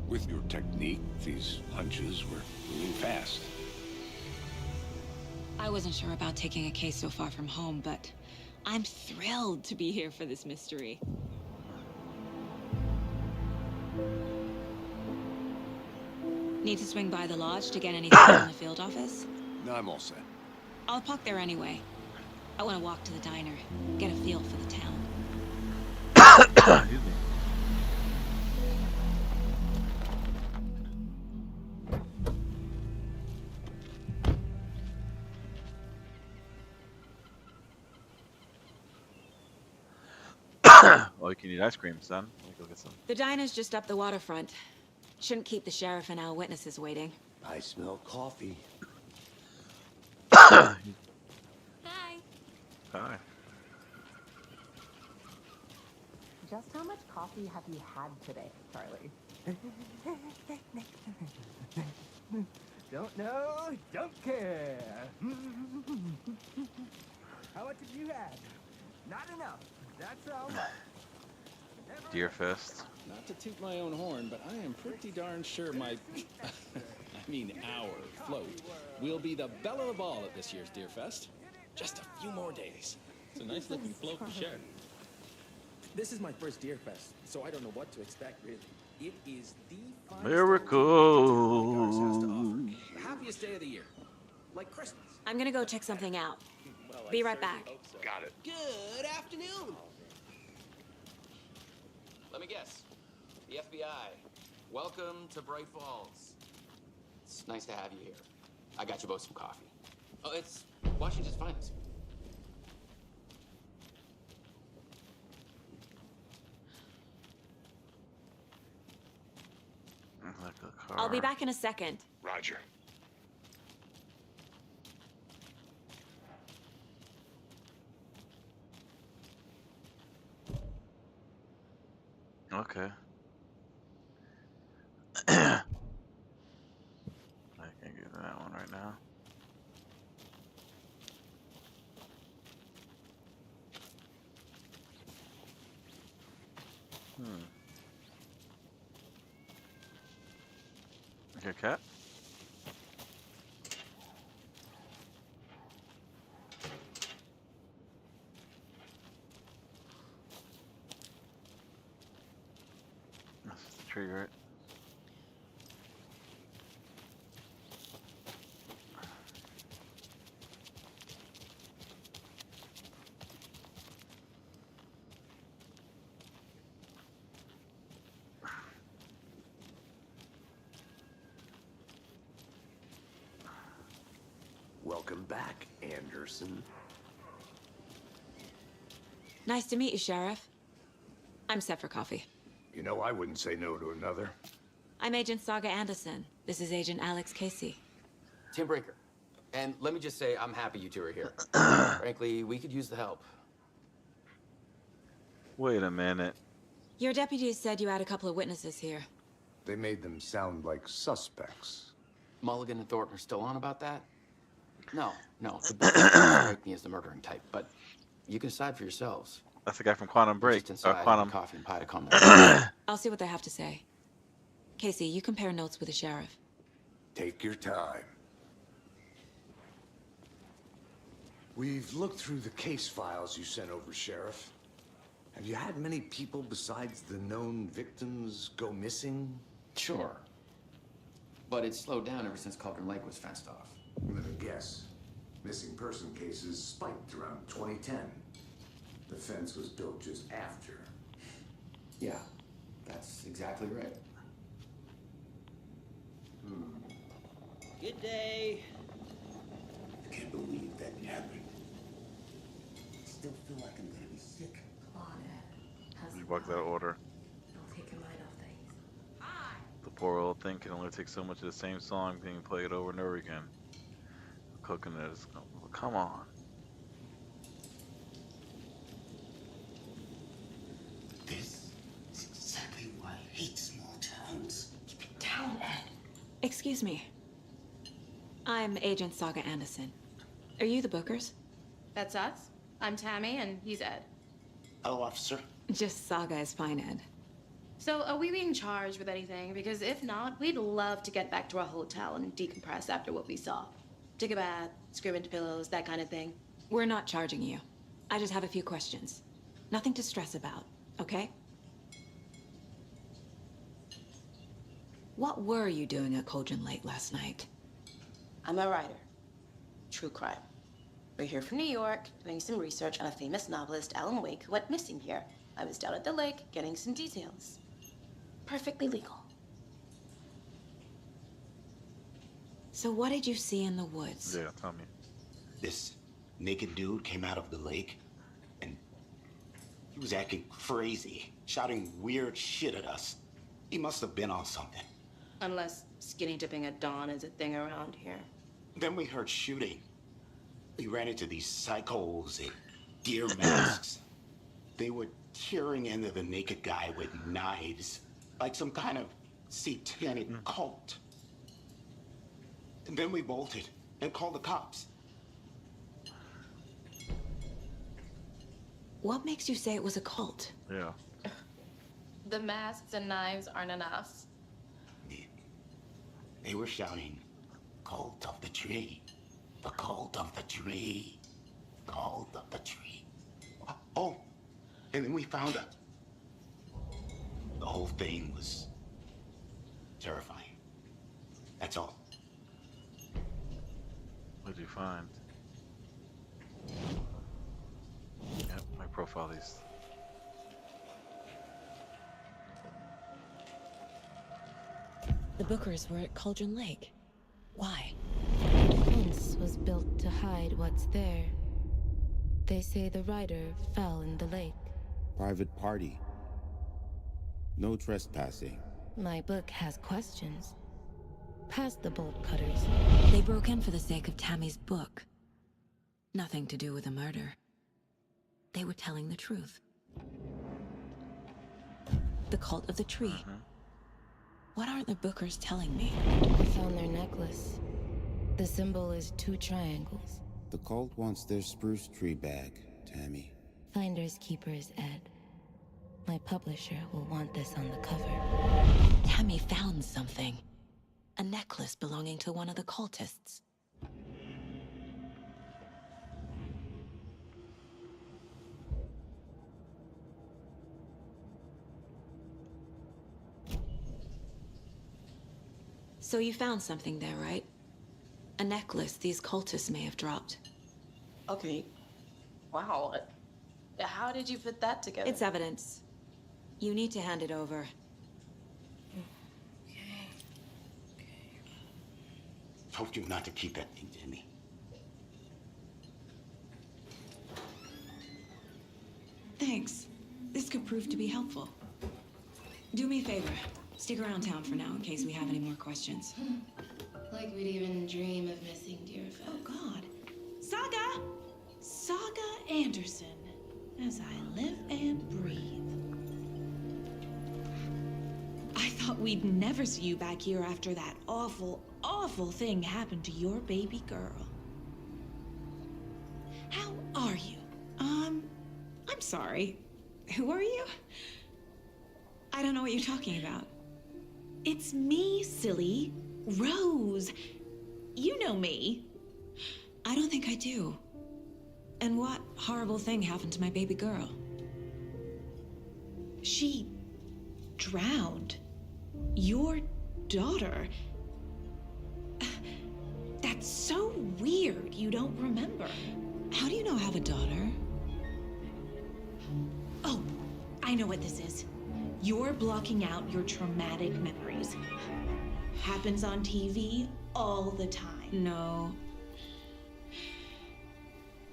F: With your technique, these hunches were moving fast.
D: I wasn't sure about taking a case so far from home, but I'm thrilled to be here for this mystery. Need to swing by the lodge to get anything from the field office?
F: No, I'm all set.
D: I'll park there anyway. I want to walk to the diner, get a feel for the town.
A: Excuse me. Oh, you can eat ice cream, son. Let me go get some.
I: The diner's just up the waterfront. Shouldn't keep the sheriff and our witnesses waiting.
F: I smell coffee.
I: Hi.
A: Hi.
L: Just how much coffee have you had today, Charlie? Don't know, don't care. How much have you had? Not enough. That's all.
A: Deerfest.
M: Not to toot my own horn, but I am pretty darn sure my, our float will be the belle of the ball at this year's Deerfest. Just a few more days.
N: It's a nice looking float to share. This is my first Deerfest, so I don't know what to expect, really. It is the
A: Miracle.
N: the happiest day of the year. Like Christmas.
I: I'm gonna go check something out. Be right back.
F: Got it.
J: Good afternoon.
O: Let me guess. The FBI. Welcome to Bright Falls. It's nice to have you here. I got you both some coffee. Oh, it's Washington's finest.
I: I'll be back in a second.
K: Roger.
A: Okay. I can't get to that one right now. Okay, cat. That's the tree, right?
F: Welcome back, Anderson.
I: Nice to meet you, Sheriff. I'm set for coffee.
F: You know, I wouldn't say no to another.
I: I'm Agent Saga Anderson. This is Agent Alex Casey.
O: Tim Breaker. And let me just say, I'm happy you two are here. Frankly, we could use the help.
A: Wait a minute.
I: Your deputies said you had a couple of witnesses here.
F: They made them sound like suspects.
O: Mulligan and Thornton are still on about that? No. The book doesn't strike me as the murdering type, but you can decide for yourselves.
A: That's the guy from Quantum Break.
O: Just inside,
A: Quantum.
O: coffee and pie to calm down.
I: I'll see what they have to say. Casey, you compare notes with the sheriff.
F: Take your time. We've looked through the case files you sent over, Sheriff. Have you had many people besides the known victims go missing?
O: Sure. But it's slowed down ever since Cauldron Lake was fenced off.
F: Let me guess. Missing person cases spiked around 2010. The fence was built just after.
O: Yeah, that's exactly right.
P: Good day.
K: I can't believe that happened. I still feel like I'm gonna be sick.
A: You bugged that order.
L: Don't take your mind off things.
A: The poor old thing can only take so much of the same song being played over and over again. Cooking it is, come on.
K: This is exactly why I hate small towns.
I: Keep it down, Ed. Excuse me. I'm Agent Saga Anderson. Are you the Bookers?
Q: That's us. I'm Tammy, and he's Ed.
K: Hello, officer.
I: Just Saga is fine, Ed.
Q: So, are we being charged with anything? Because if not, we'd love to get back to our hotel and decompress after what we saw. Take a bath, scream into pillows, that kind of thing.
I: We're not charging you. I just have a few questions. Nothing to stress about, okay? What were you doing at Cauldron Lake last night?
Q: I'm a writer. True crime. We're here from New York, doing some research on a famous novelist, Alan Wake, who went missing here. I was down at the lake, getting some details. Perfectly legal.
I: So what did you see in the woods?
A: Yeah, tell me.
K: This naked dude came out of the lake, and he was acting crazy, shouting weird shit at us. He must have been on something.
Q: Unless skinny dipping at dawn is a thing around here.
K: Then we heard shooting. We ran into these psychos in deer masks. They were tearing into the naked guy with knives, like some kind of satanic cult. And then we bolted and called the cops.
I: What makes you say it was a cult?
A: Yeah.
Q: The masks and knives aren't enough.
K: They were shouting, "Cult of the tree, the cult of the tree, cult of the tree." Oh, and then we found out. The whole thing was terrifying. That's all.
A: What did you find? Yep, my profile these.
D: The Bookers were at Cauldron Lake. Why?
R: The fence was built to hide what's there. They say the rider fell in the lake.
S: Private party. No trespassing.
R: My book has questions. Past the bolt cutters.
D: They broke in for the sake of Tammy's book. Nothing to do with a murder. They were telling the truth. The cult of the tree. What aren't the Bookers telling me?
R: I found their necklace. The symbol is 2 triangles.
S: The cult wants their spruce tree back, Tammy.
R: Finders keepers, Ed. My publisher will want this on the cover.
D: Tammy found something. A necklace belonging to one of the cultists. So you found something there, right? A necklace these cultists may have dropped.
Q: Okay. Wow. How did you put that together?
D: It's evidence. You need to hand it over.
K: Told you not to keep that thing, Tammy.
D: Thanks. This could prove to be helpful. Do me a favor. Stick around town for now in case we have any more questions.
R: Like we'd even dream of missing Deerfest.
T: Oh, God. Saga! Saga Anderson. As I live and breathe. I thought we'd never see you back here after that awful, awful thing happened to your baby girl. How are you? I'm sorry. Who are you? I don't know what you're talking about. It's me, silly. Rose. You know me.
D: I don't think I do. And what horrible thing happened to my baby girl?
T: She drowned. Your daughter. That's so weird you don't remember.
D: How do you know I have a daughter?
T: Oh, I know what this is. You're blocking out your traumatic memories. Happens on TV all the time.
D: No.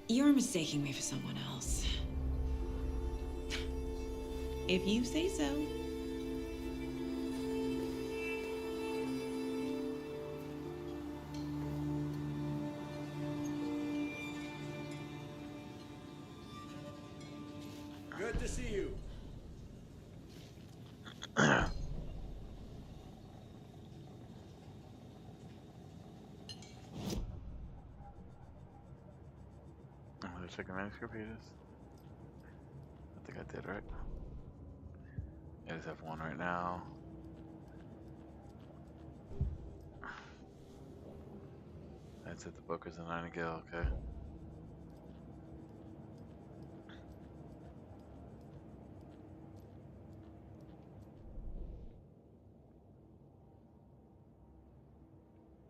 D: You're mistaking me for someone else.
T: If you say so.
N: Good to see you.
A: Checking manuscript pages. I think I did, right? I just have one right now. That's it, the Bookers and Nightingale, okay.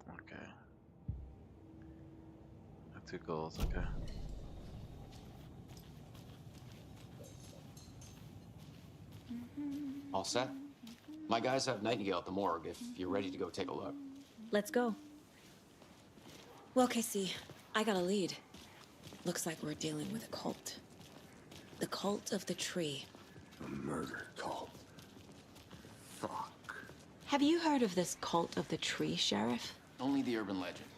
A: Okay. Got 2 goals, okay.
O: All set? My guys have Nightingale at the morgue if you're ready to go take a look.
D: Let's go. Well, Casey, I got a lead. Looks like we're dealing with a cult. The cult of the tree.
F: A murder cult. Fuck.
D: Have you heard of this cult of the tree, Sheriff?
O: Only the urban legend.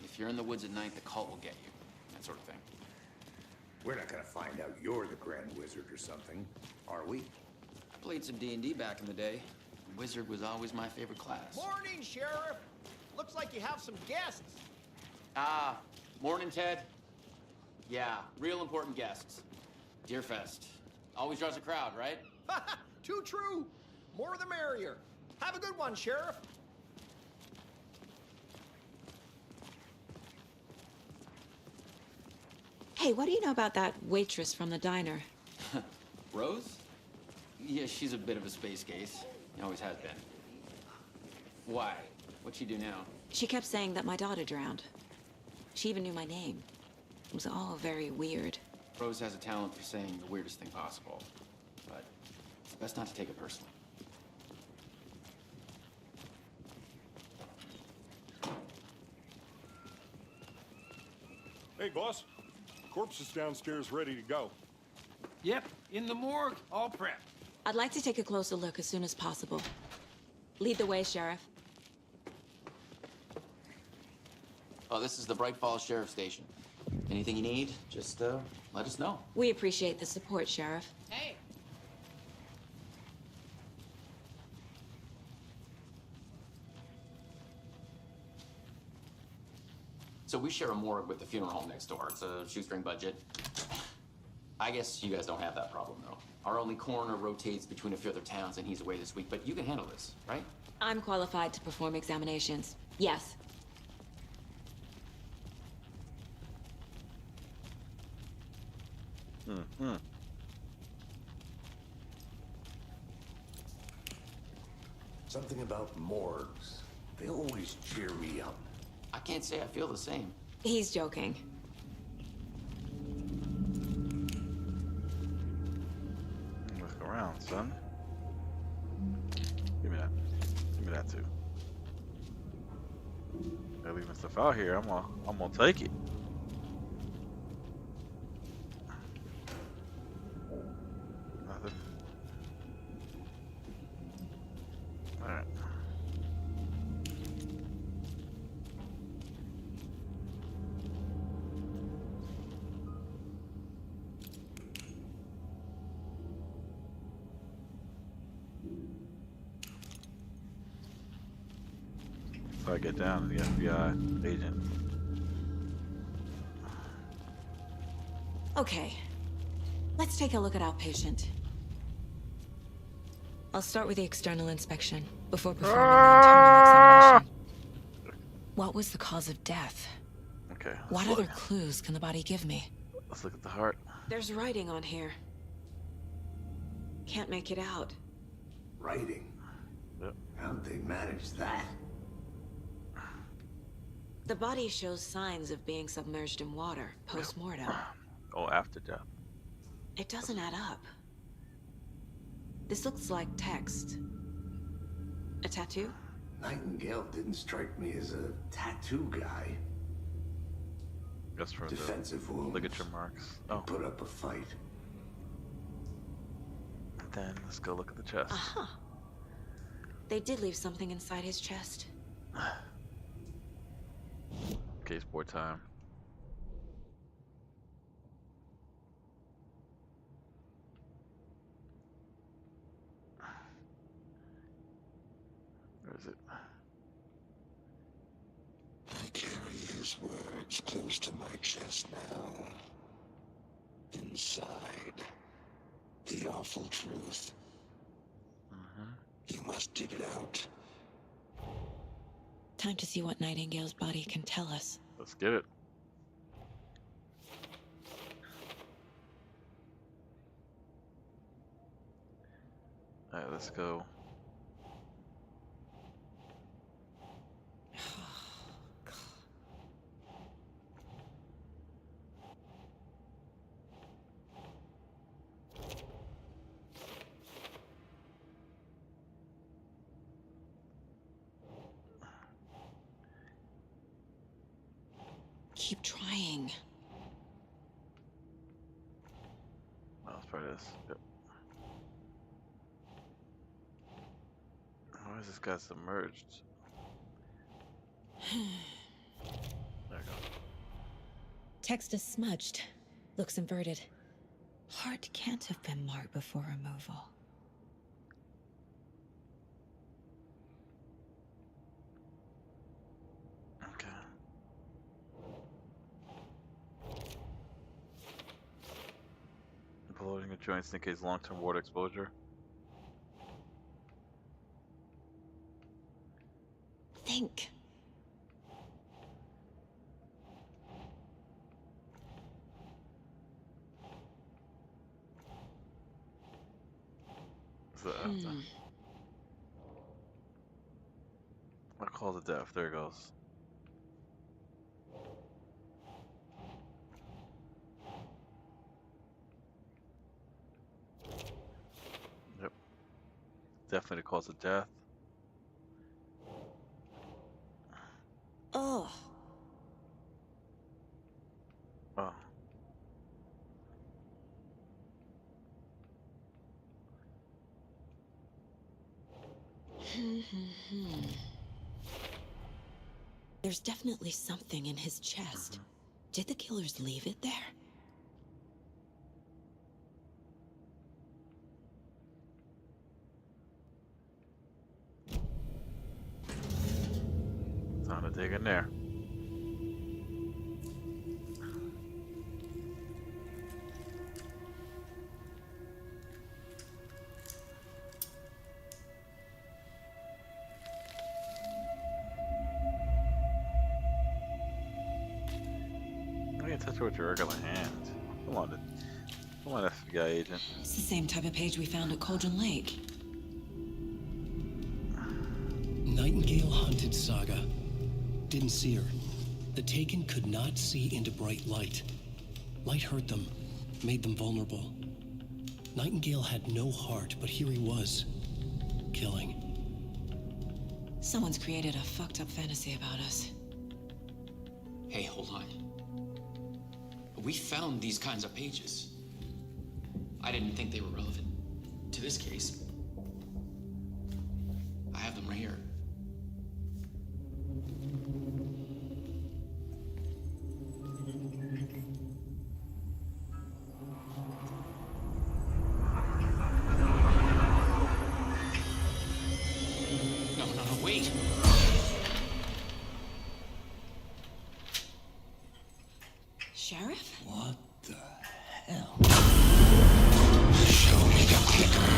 O: If you're in the woods at night, the cult will get you. That sort of thing.
F: We're not gonna find out you're the Grand Wizard or something, are we?
O: I played some D&D back in the day. Wizard was always my favorite class.
J: Morning, Sheriff. Looks like you have some guests.
O: Ah, morning, Ted. Yeah, real important guests. Deerfest. Always draws a crowd, right?
J: Too true. More the merrier. Have a good one, Sheriff.
D: Hey, what do you know about that waitress from the diner?
O: Rose? Yeah, she's a bit of a space case. Always has been. Why? What'd she do now?
D: She kept saying that my daughter drowned. She even knew my name. It was all very weird.
O: Rose has a talent for saying the weirdest thing possible. But it's best not to take it personally.
G: Hey, boss. Corpse is downstairs ready to go.
J: Yep, in the morgue, all prepped.
D: I'd like to take a closer look as soon as possible. Lead the way, Sheriff.
O: Oh, this is the Bright Falls Sheriff Station. Anything you need, just let us know.
I: We appreciate the support, Sheriff.
O: Hey. So we share a morgue with the funeral home next door. It's a shoestring budget. I guess you guys don't have that problem, though. Our only coroner rotates between a few other towns, and he's away this week. But you can handle this, right?
I: I'm qualified to perform examinations. Yes.
A: Mm-hmm.
F: Something about morgues. They always cheer me up.
O: I can't say I feel the same.
I: He's joking.
A: Look around, son. Give me that. Give me that too. They're leaving stuff out here. I'm gonna take it. Nothing. All right. So I get down to the FBI agent.
I: Okay. Let's take a look at our patient. I'll start with the external inspection before performing the internal examination. What was the cause of death?
A: Okay.
I: What other clues can the body give me?
A: Let's look at the heart.
I: There's writing on here. Can't make it out.
F: Writing?
A: Yep.
F: How'd they manage that?
I: The body shows signs of being submerged in water post-mortem.
A: Oh, after death.
I: It doesn't add up. This looks like text. A tattoo?
F: Nightingale didn't strike me as a tattoo guy.
A: Just for
F: defensive
A: the
F: wounds.
A: ligature marks. Oh.
F: Put up a fight.
A: And then let's go look at the chest.
I: Uh-huh. They did leave something inside his chest.
A: Case board time. Where is it?
K: I carry his words close to my chest now. Inside, the awful truth. You must dig it out.
I: Time to see what Nightingale's body can tell us.
A: Let's get it. Alright, let's go.
I: Keep trying.
A: Oh, let's try this. Yep. Why is this guy submerged? There we go.
D: Text is smudged. Looks inverted. Heart can't have been marked before removal.
A: Okay. Bloating of joints indicates long-term water exposure.
I: Think.
A: What cause of death? There it goes. Yep. Definitely the cause of death.
I: Oh.
A: Oh.
D: There's definitely something in his chest. Did the killers leave it there?
A: Time to dig in there. Touch it with your regular hand. Come on, FBI agent.
I: It's the same type of page we found at Cauldron Lake.
B: Nightingale hunted Saga. Didn't see her. The Taken could not see into bright light. Light hurt them, made them vulnerable. Nightingale had no heart, but here he was, killing.
I: Someone's created a fucked up fantasy about us.
O: Hey, hold on. We found these kinds of pages. I didn't think they were relevant to this case. I have them right here. No, wait!
I: Sheriff?
K: What the hell? Show me the clicker.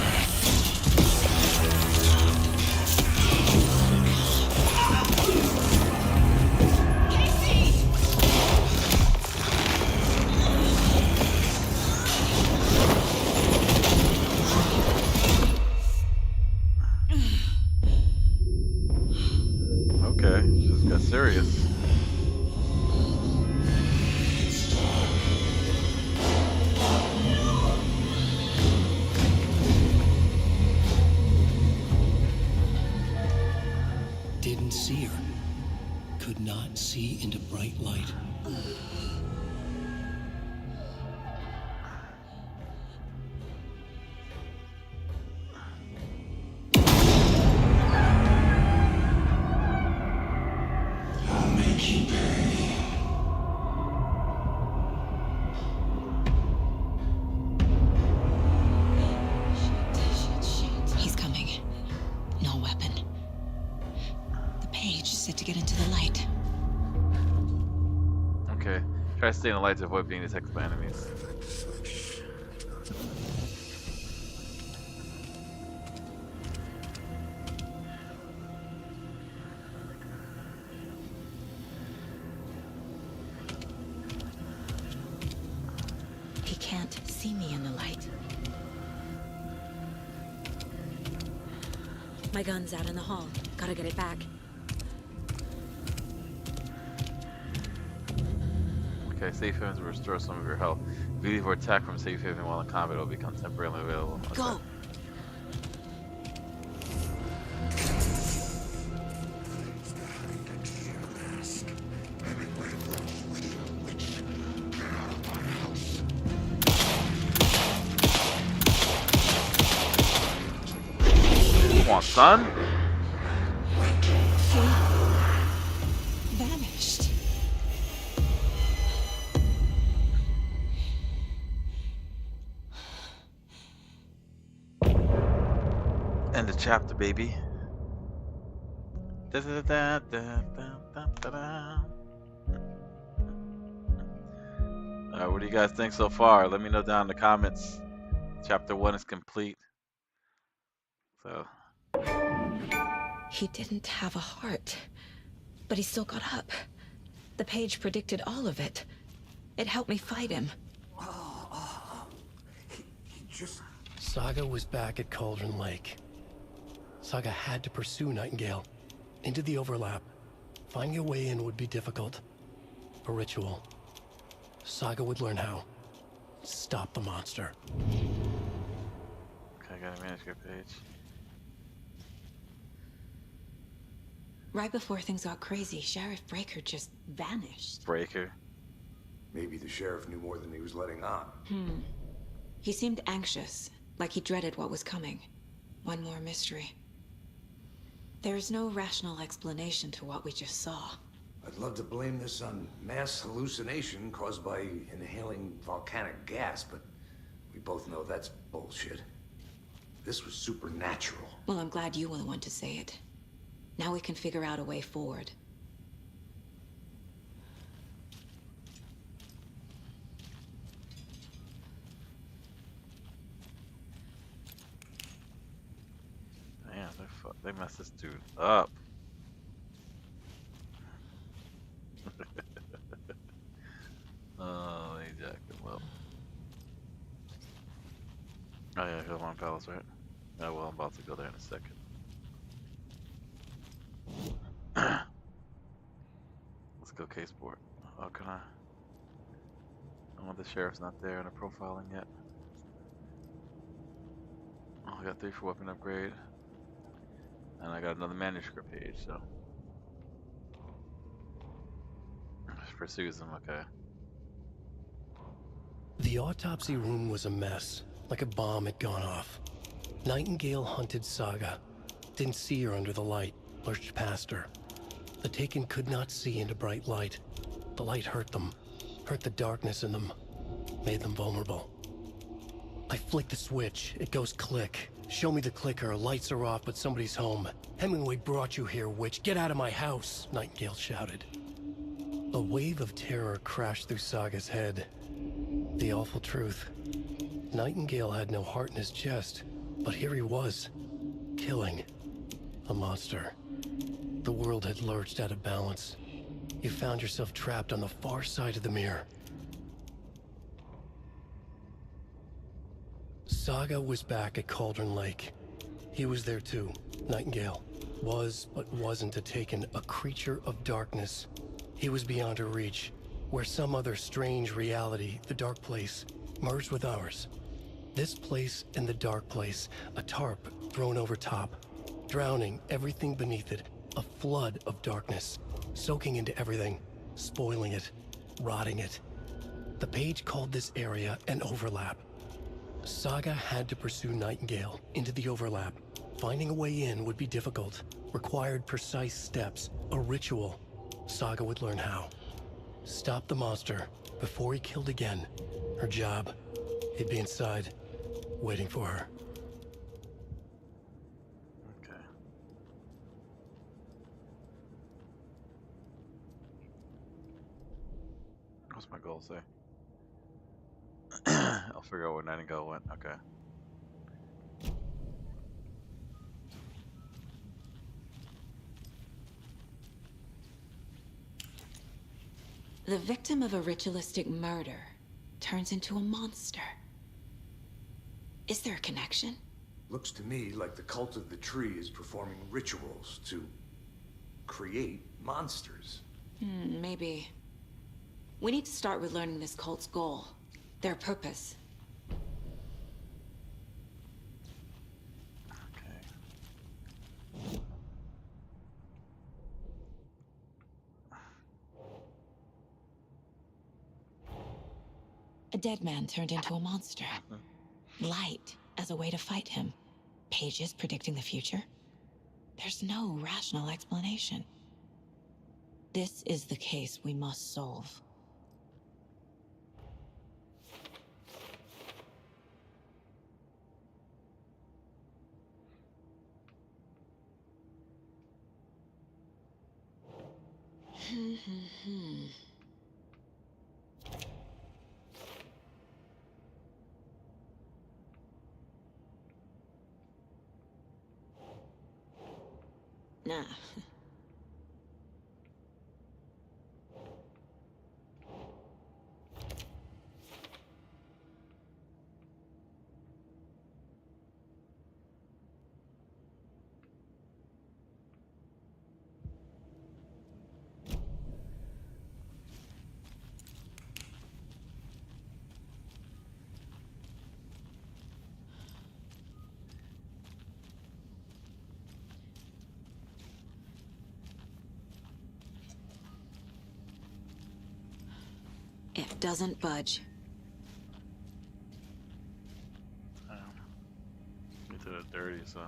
A: Okay, just got serious.
B: Didn't see her. Could not see into bright light.
K: I'll make you pay.
I: He's coming. No weapon. The page is set to get into the light.
A: Okay. Try to stay in the light to avoid being detected by enemies.
D: He can't see me in the light. My gun's out in the hall. Gotta get it back.
A: Okay, safe havens will restore some of your health. If you leave or attack from safe haven while in combat, it will become temporarily available. Okay.
I: Go!
A: Come on, son.
I: Vanished.
A: End the chapter, baby. Alright, what do you guys think so far? Let me know down in the comments. Chapter 1 is complete. So.
I: He didn't have a heart, but he still got up. The page predicted all of it. It helped me fight him.
B: Saga was back at Cauldron Lake. Saga had to pursue Nightingale into the overlap. Finding a way in would be difficult. A ritual. Saga would learn how. Stop the monster.
A: Okay, I got a manuscript page.
I: Right before things got crazy, Sheriff Breaker just vanished.
A: Breaker?
F: Maybe the sheriff knew more than he was letting on.
I: He seemed anxious, like he dreaded what was coming. One more mystery. There's no rational explanation to what we just saw.
F: I'd love to blame this on mass hallucination caused by inhaling volcanic gas, but we both know that's bullshit. This was supernatural.
I: Well, I'm glad you were the one to say it. Now we can figure out a way forward.
A: Damn, they messed this dude up. Oh, they jacked him up. Oh yeah, Hillmont Palace, right? Oh well, I'm about to go there in a second. Let's go K-Sport. Oh, can I? Oh, the sheriff's not there in the profiling yet. Oh, I got 3 for weapon upgrade. And I got another manuscript page, so. Pursues him, okay.
B: The autopsy room was a mess, like a bomb had gone off. Nightingale hunted Saga. Didn't see her under the light, lurched past her. The Taken could not see into bright light. The light hurt them, hurt the darkness in them, made them vulnerable. I flick the switch, it goes click. Show me the clicker, lights are off, but somebody's home. Hemingway brought you here, witch. Get out of my house, Nightingale shouted. A wave of terror crashed through Saga's head. The awful truth. Nightingale had no heart in his chest, but here he was, killing a monster. The world had lurched out of balance. You found yourself trapped on the far side of the mirror. Saga was back at Cauldron Lake. He was there too, Nightingale. Was, but wasn't a Taken, a creature of darkness. He was beyond her reach, where some other strange reality, the dark place, merged with ours. This place and the dark place, a tarp thrown over top, drowning everything beneath it, a flood of darkness, soaking into everything, spoiling it, rotting it. The page called this area an overlap. Saga had to pursue Nightingale into the overlap. Finding a way in would be difficult, required precise steps, a ritual. Saga would learn how. Stop the monster before he killed again. Her job, he'd be inside, waiting for her.
A: Okay. What's my goal say? I'll figure out where Nightingale went. Okay.
I: The victim of a ritualistic murder turns into a monster. Is there a connection?
F: Looks to me like the cult of the tree is performing rituals to create monsters.
I: Maybe. We need to start with learning this cult's goal, their purpose. A dead man turned into a monster. Light as a way to fight him. Pages predicting the future. There's no rational explanation. This is the case we must solve. Nah. It doesn't budge.
A: We did it dirty, so.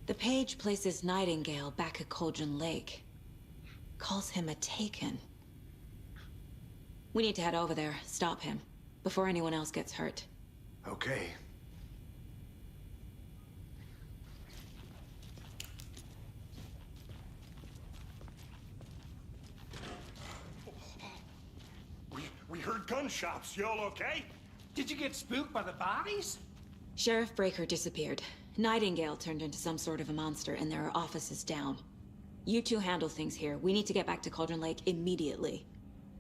I: The page places Nightingale back at Cauldron Lake. Calls him a Taken. We need to head over there, stop him, before anyone else gets hurt.
F: Okay.
G: We heard gunshots. Y'all okay?
J: Did you get spooked by the bodies?
I: Sheriff Breaker disappeared. Nightingale turned into some sort of a monster, and there are offices down. You two handle things here. We need to get back to Cauldron Lake immediately.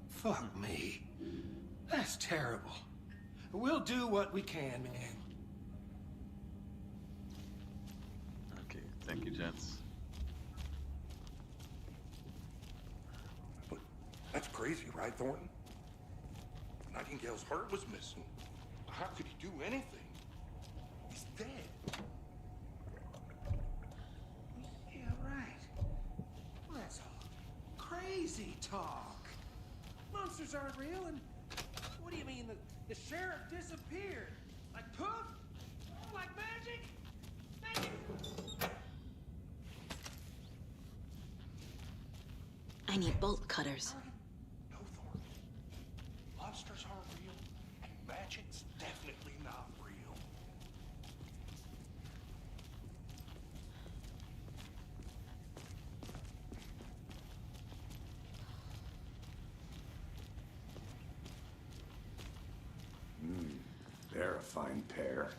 J: Fuck me. That's terrible. We'll do what we can, man.
A: Okay, thank you, gents.
G: But that's crazy, right, Thornton? Nightingale's heart was missing. How could he do anything? He's dead.
J: Yeah, right. Well, that's all crazy talk. Monsters aren't real, and what do you mean the sheriff disappeared? Like poof? Like magic? Magic?
I: I need bolt cutters.
G: No, Thornton. Monsters aren't real, and magic's definitely not real.
F: They're a fine pair.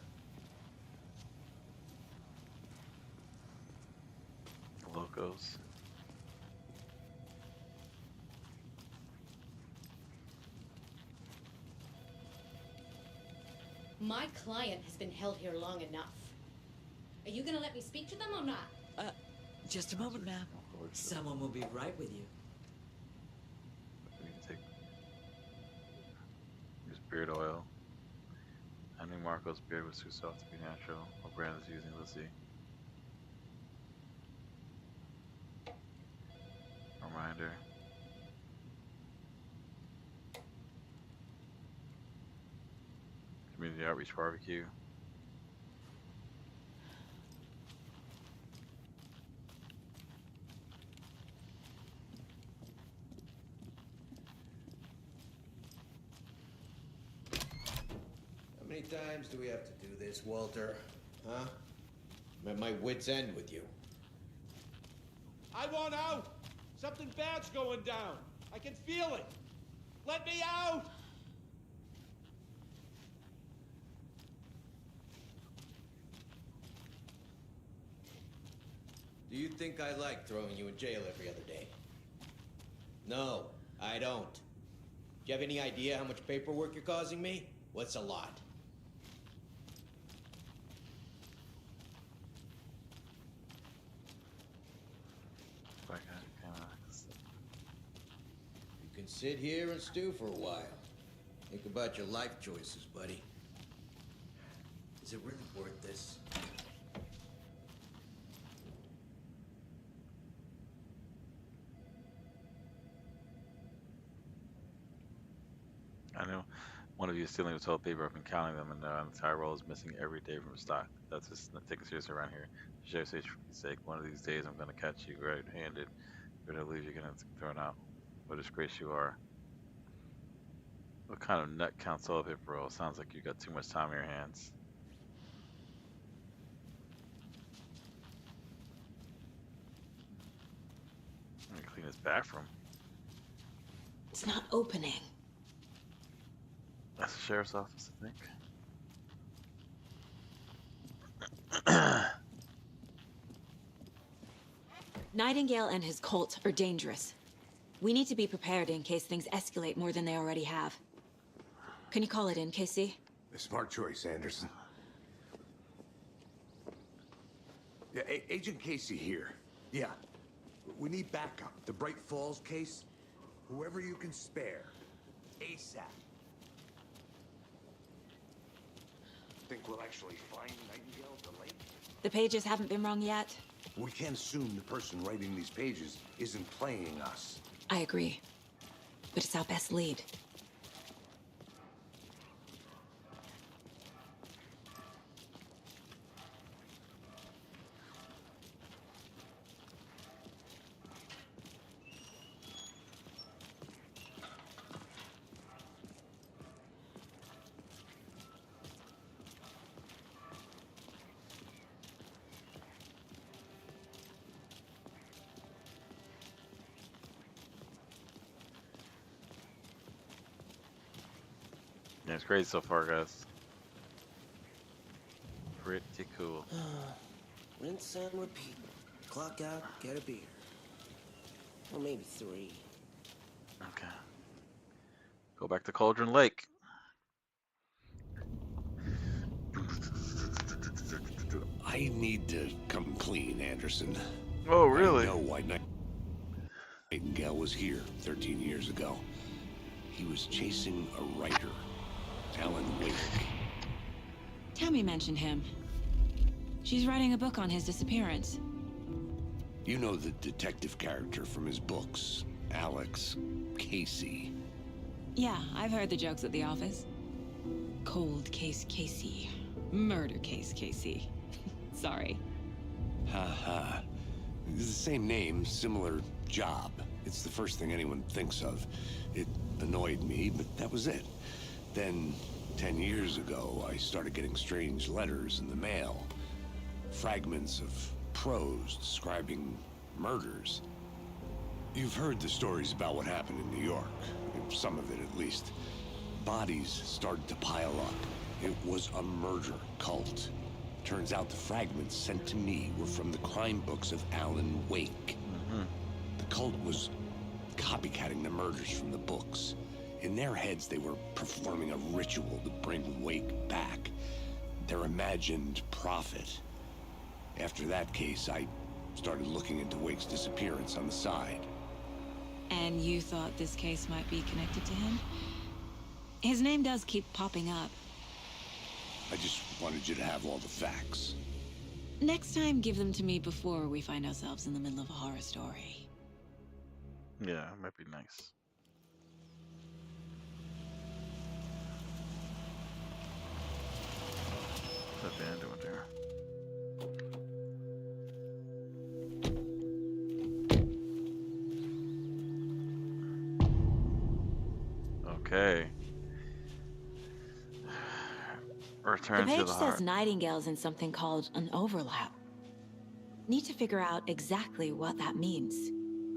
A: Locos.
U: My client has been held here long enough. Are you gonna let me speak to them or not?
P: Just a moment, ma'am. Someone will be right with you.
A: We need to take use beard oil. I knew Marco's beard was too soft to be natural. What brand is he using? Let's see. Reminder. Community Outreach Barbecue.
V: How many times do we have to do this, Walter? Huh? I'm at my wit's end with you.
W: I want out! Something bad's going down. I can feel it. Let me out!
V: Do you think I like throwing you in jail every other day? No, I don't. Do you have any idea how much paperwork you're causing me? What's a lot? You can sit here and stew for a while. Think about your life choices, buddy. Is it really worth this?
A: I know one of you is stealing the toilet paper. I've been counting them, and the entire roll is missing every day from stock. That's just not taking it serious around here. Sheriff says, for Pete's sake, one of these days I'm gonna catch you right-handed. You're gonna leave, you're gonna have to be thrown out. What a disgrace you are. What kind of nut counts all of it, bro? Sounds like you got too much time on your hands. Let me clean this bathroom.
I: It's not opening.
A: That's the sheriff's office, I think.
I: Nightingale and his cult are dangerous. We need to be prepared in case things escalate more than they already have. Can you call it in, Casey?
F: A smart choice, Anderson. Yeah, Agent Casey here. Yeah. We need backup. The Bright Falls case. Whoever you can spare. ASAP. Think we'll actually find Nightingale at the lake?
I: The pages haven't been wrong yet.
F: We can't assume the person writing these pages isn't playing us.
I: I agree. But it's our best lead.
A: Yeah, it's great so far, guys. Pretty cool.
C: Rinse and repeat. Clock out, get a beer. Or maybe 3.
A: Okay. Go back to Cauldron Lake.
E: I need to come clean, Anderson.
A: Oh, really?
E: I know why Nightingale was here 13 years ago. He was chasing a writer, Alan Wake.
I: Tammy mentioned him. She's writing a book on his disappearance.
E: You know the detective character from his books, Alex Casey.
I: Yeah, I've heard the jokes at the office. Cold case Casey. Murder case Casey. Sorry.
E: Ha. It's the same name, similar job. It's the first thing anyone thinks of. It annoyed me, but that was it. Then, 10 years ago, I started getting strange letters in the mail. Fragments of prose describing murders. You've heard the stories about what happened in New York. Some of it, at least. Bodies started to pile up. It was a murder cult. Turns out the fragments sent to me were from the crime books of Alan Wake. The cult was copycatting the murders from the books. In their heads, they were performing a ritual to bring Wake back. Their imagined prophet. After that case, I started looking into Wake's disappearance on the side.
I: And you thought this case might be connected to him? His name does keep popping up.
E: I just wanted you to have all the facts.
I: Next time, give them to me before we find ourselves in the middle of a horror story.
A: Yeah, it might be nice. What's that band doing there? Okay. Return
I: The
A: to
I: page
A: the
I: says
A: heart.
I: Nightingale's in something called an overlap. Need to figure out exactly what that means.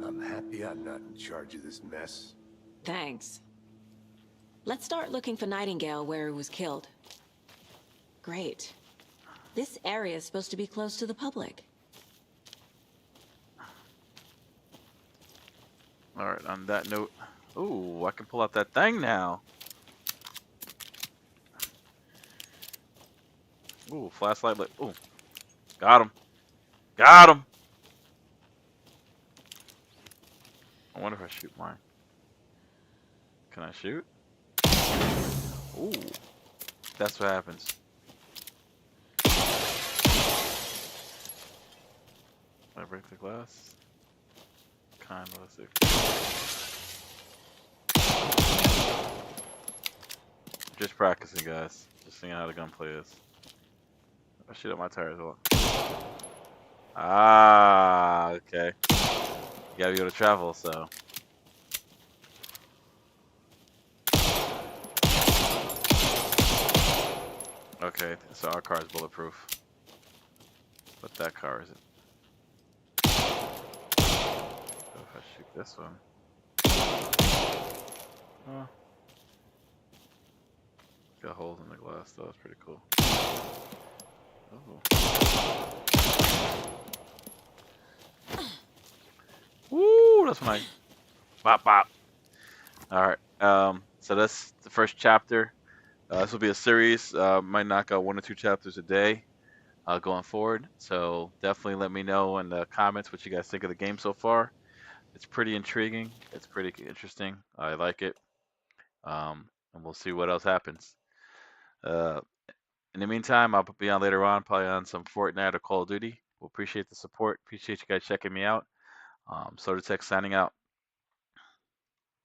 F: I'm happy I'm not in charge of this mess.
I: Thanks. Let's start looking for Nightingale where he was killed. Great. This area is supposed to be close to the public.
A: Alright, on that note. Ooh, I can pull out that thing now. Ooh, flashlight. Ooh. Got him. Got him. I wonder if I shoot mine. Can I shoot? Ooh. That's what happens. I break the glass? Kind of, let's see. Just practicing, guys. Just seeing how the gunplay is. I shoot up my tires a lot. Ah, okay. You gotta be able to travel, so. Okay, so our car is bulletproof. But that car isn't. So if I shoot this one. Oh. Got holes in the glass, though. That's pretty cool. Oh. Woo! That's my bop bop. All right. So that's the first chapter. This will be a series. Might knock out 1 or 2 chapters a day going forward. So definitely let me know in the comments what you guys think of the game so far. It's pretty intriguing. It's pretty interesting. I like it. And we'll see what else happens. In the meantime, I'll be on later on, probably on some Fortnite or Call of Duty. We'll appreciate the support. Appreciate you guys checking me out. Soda Tech signing out.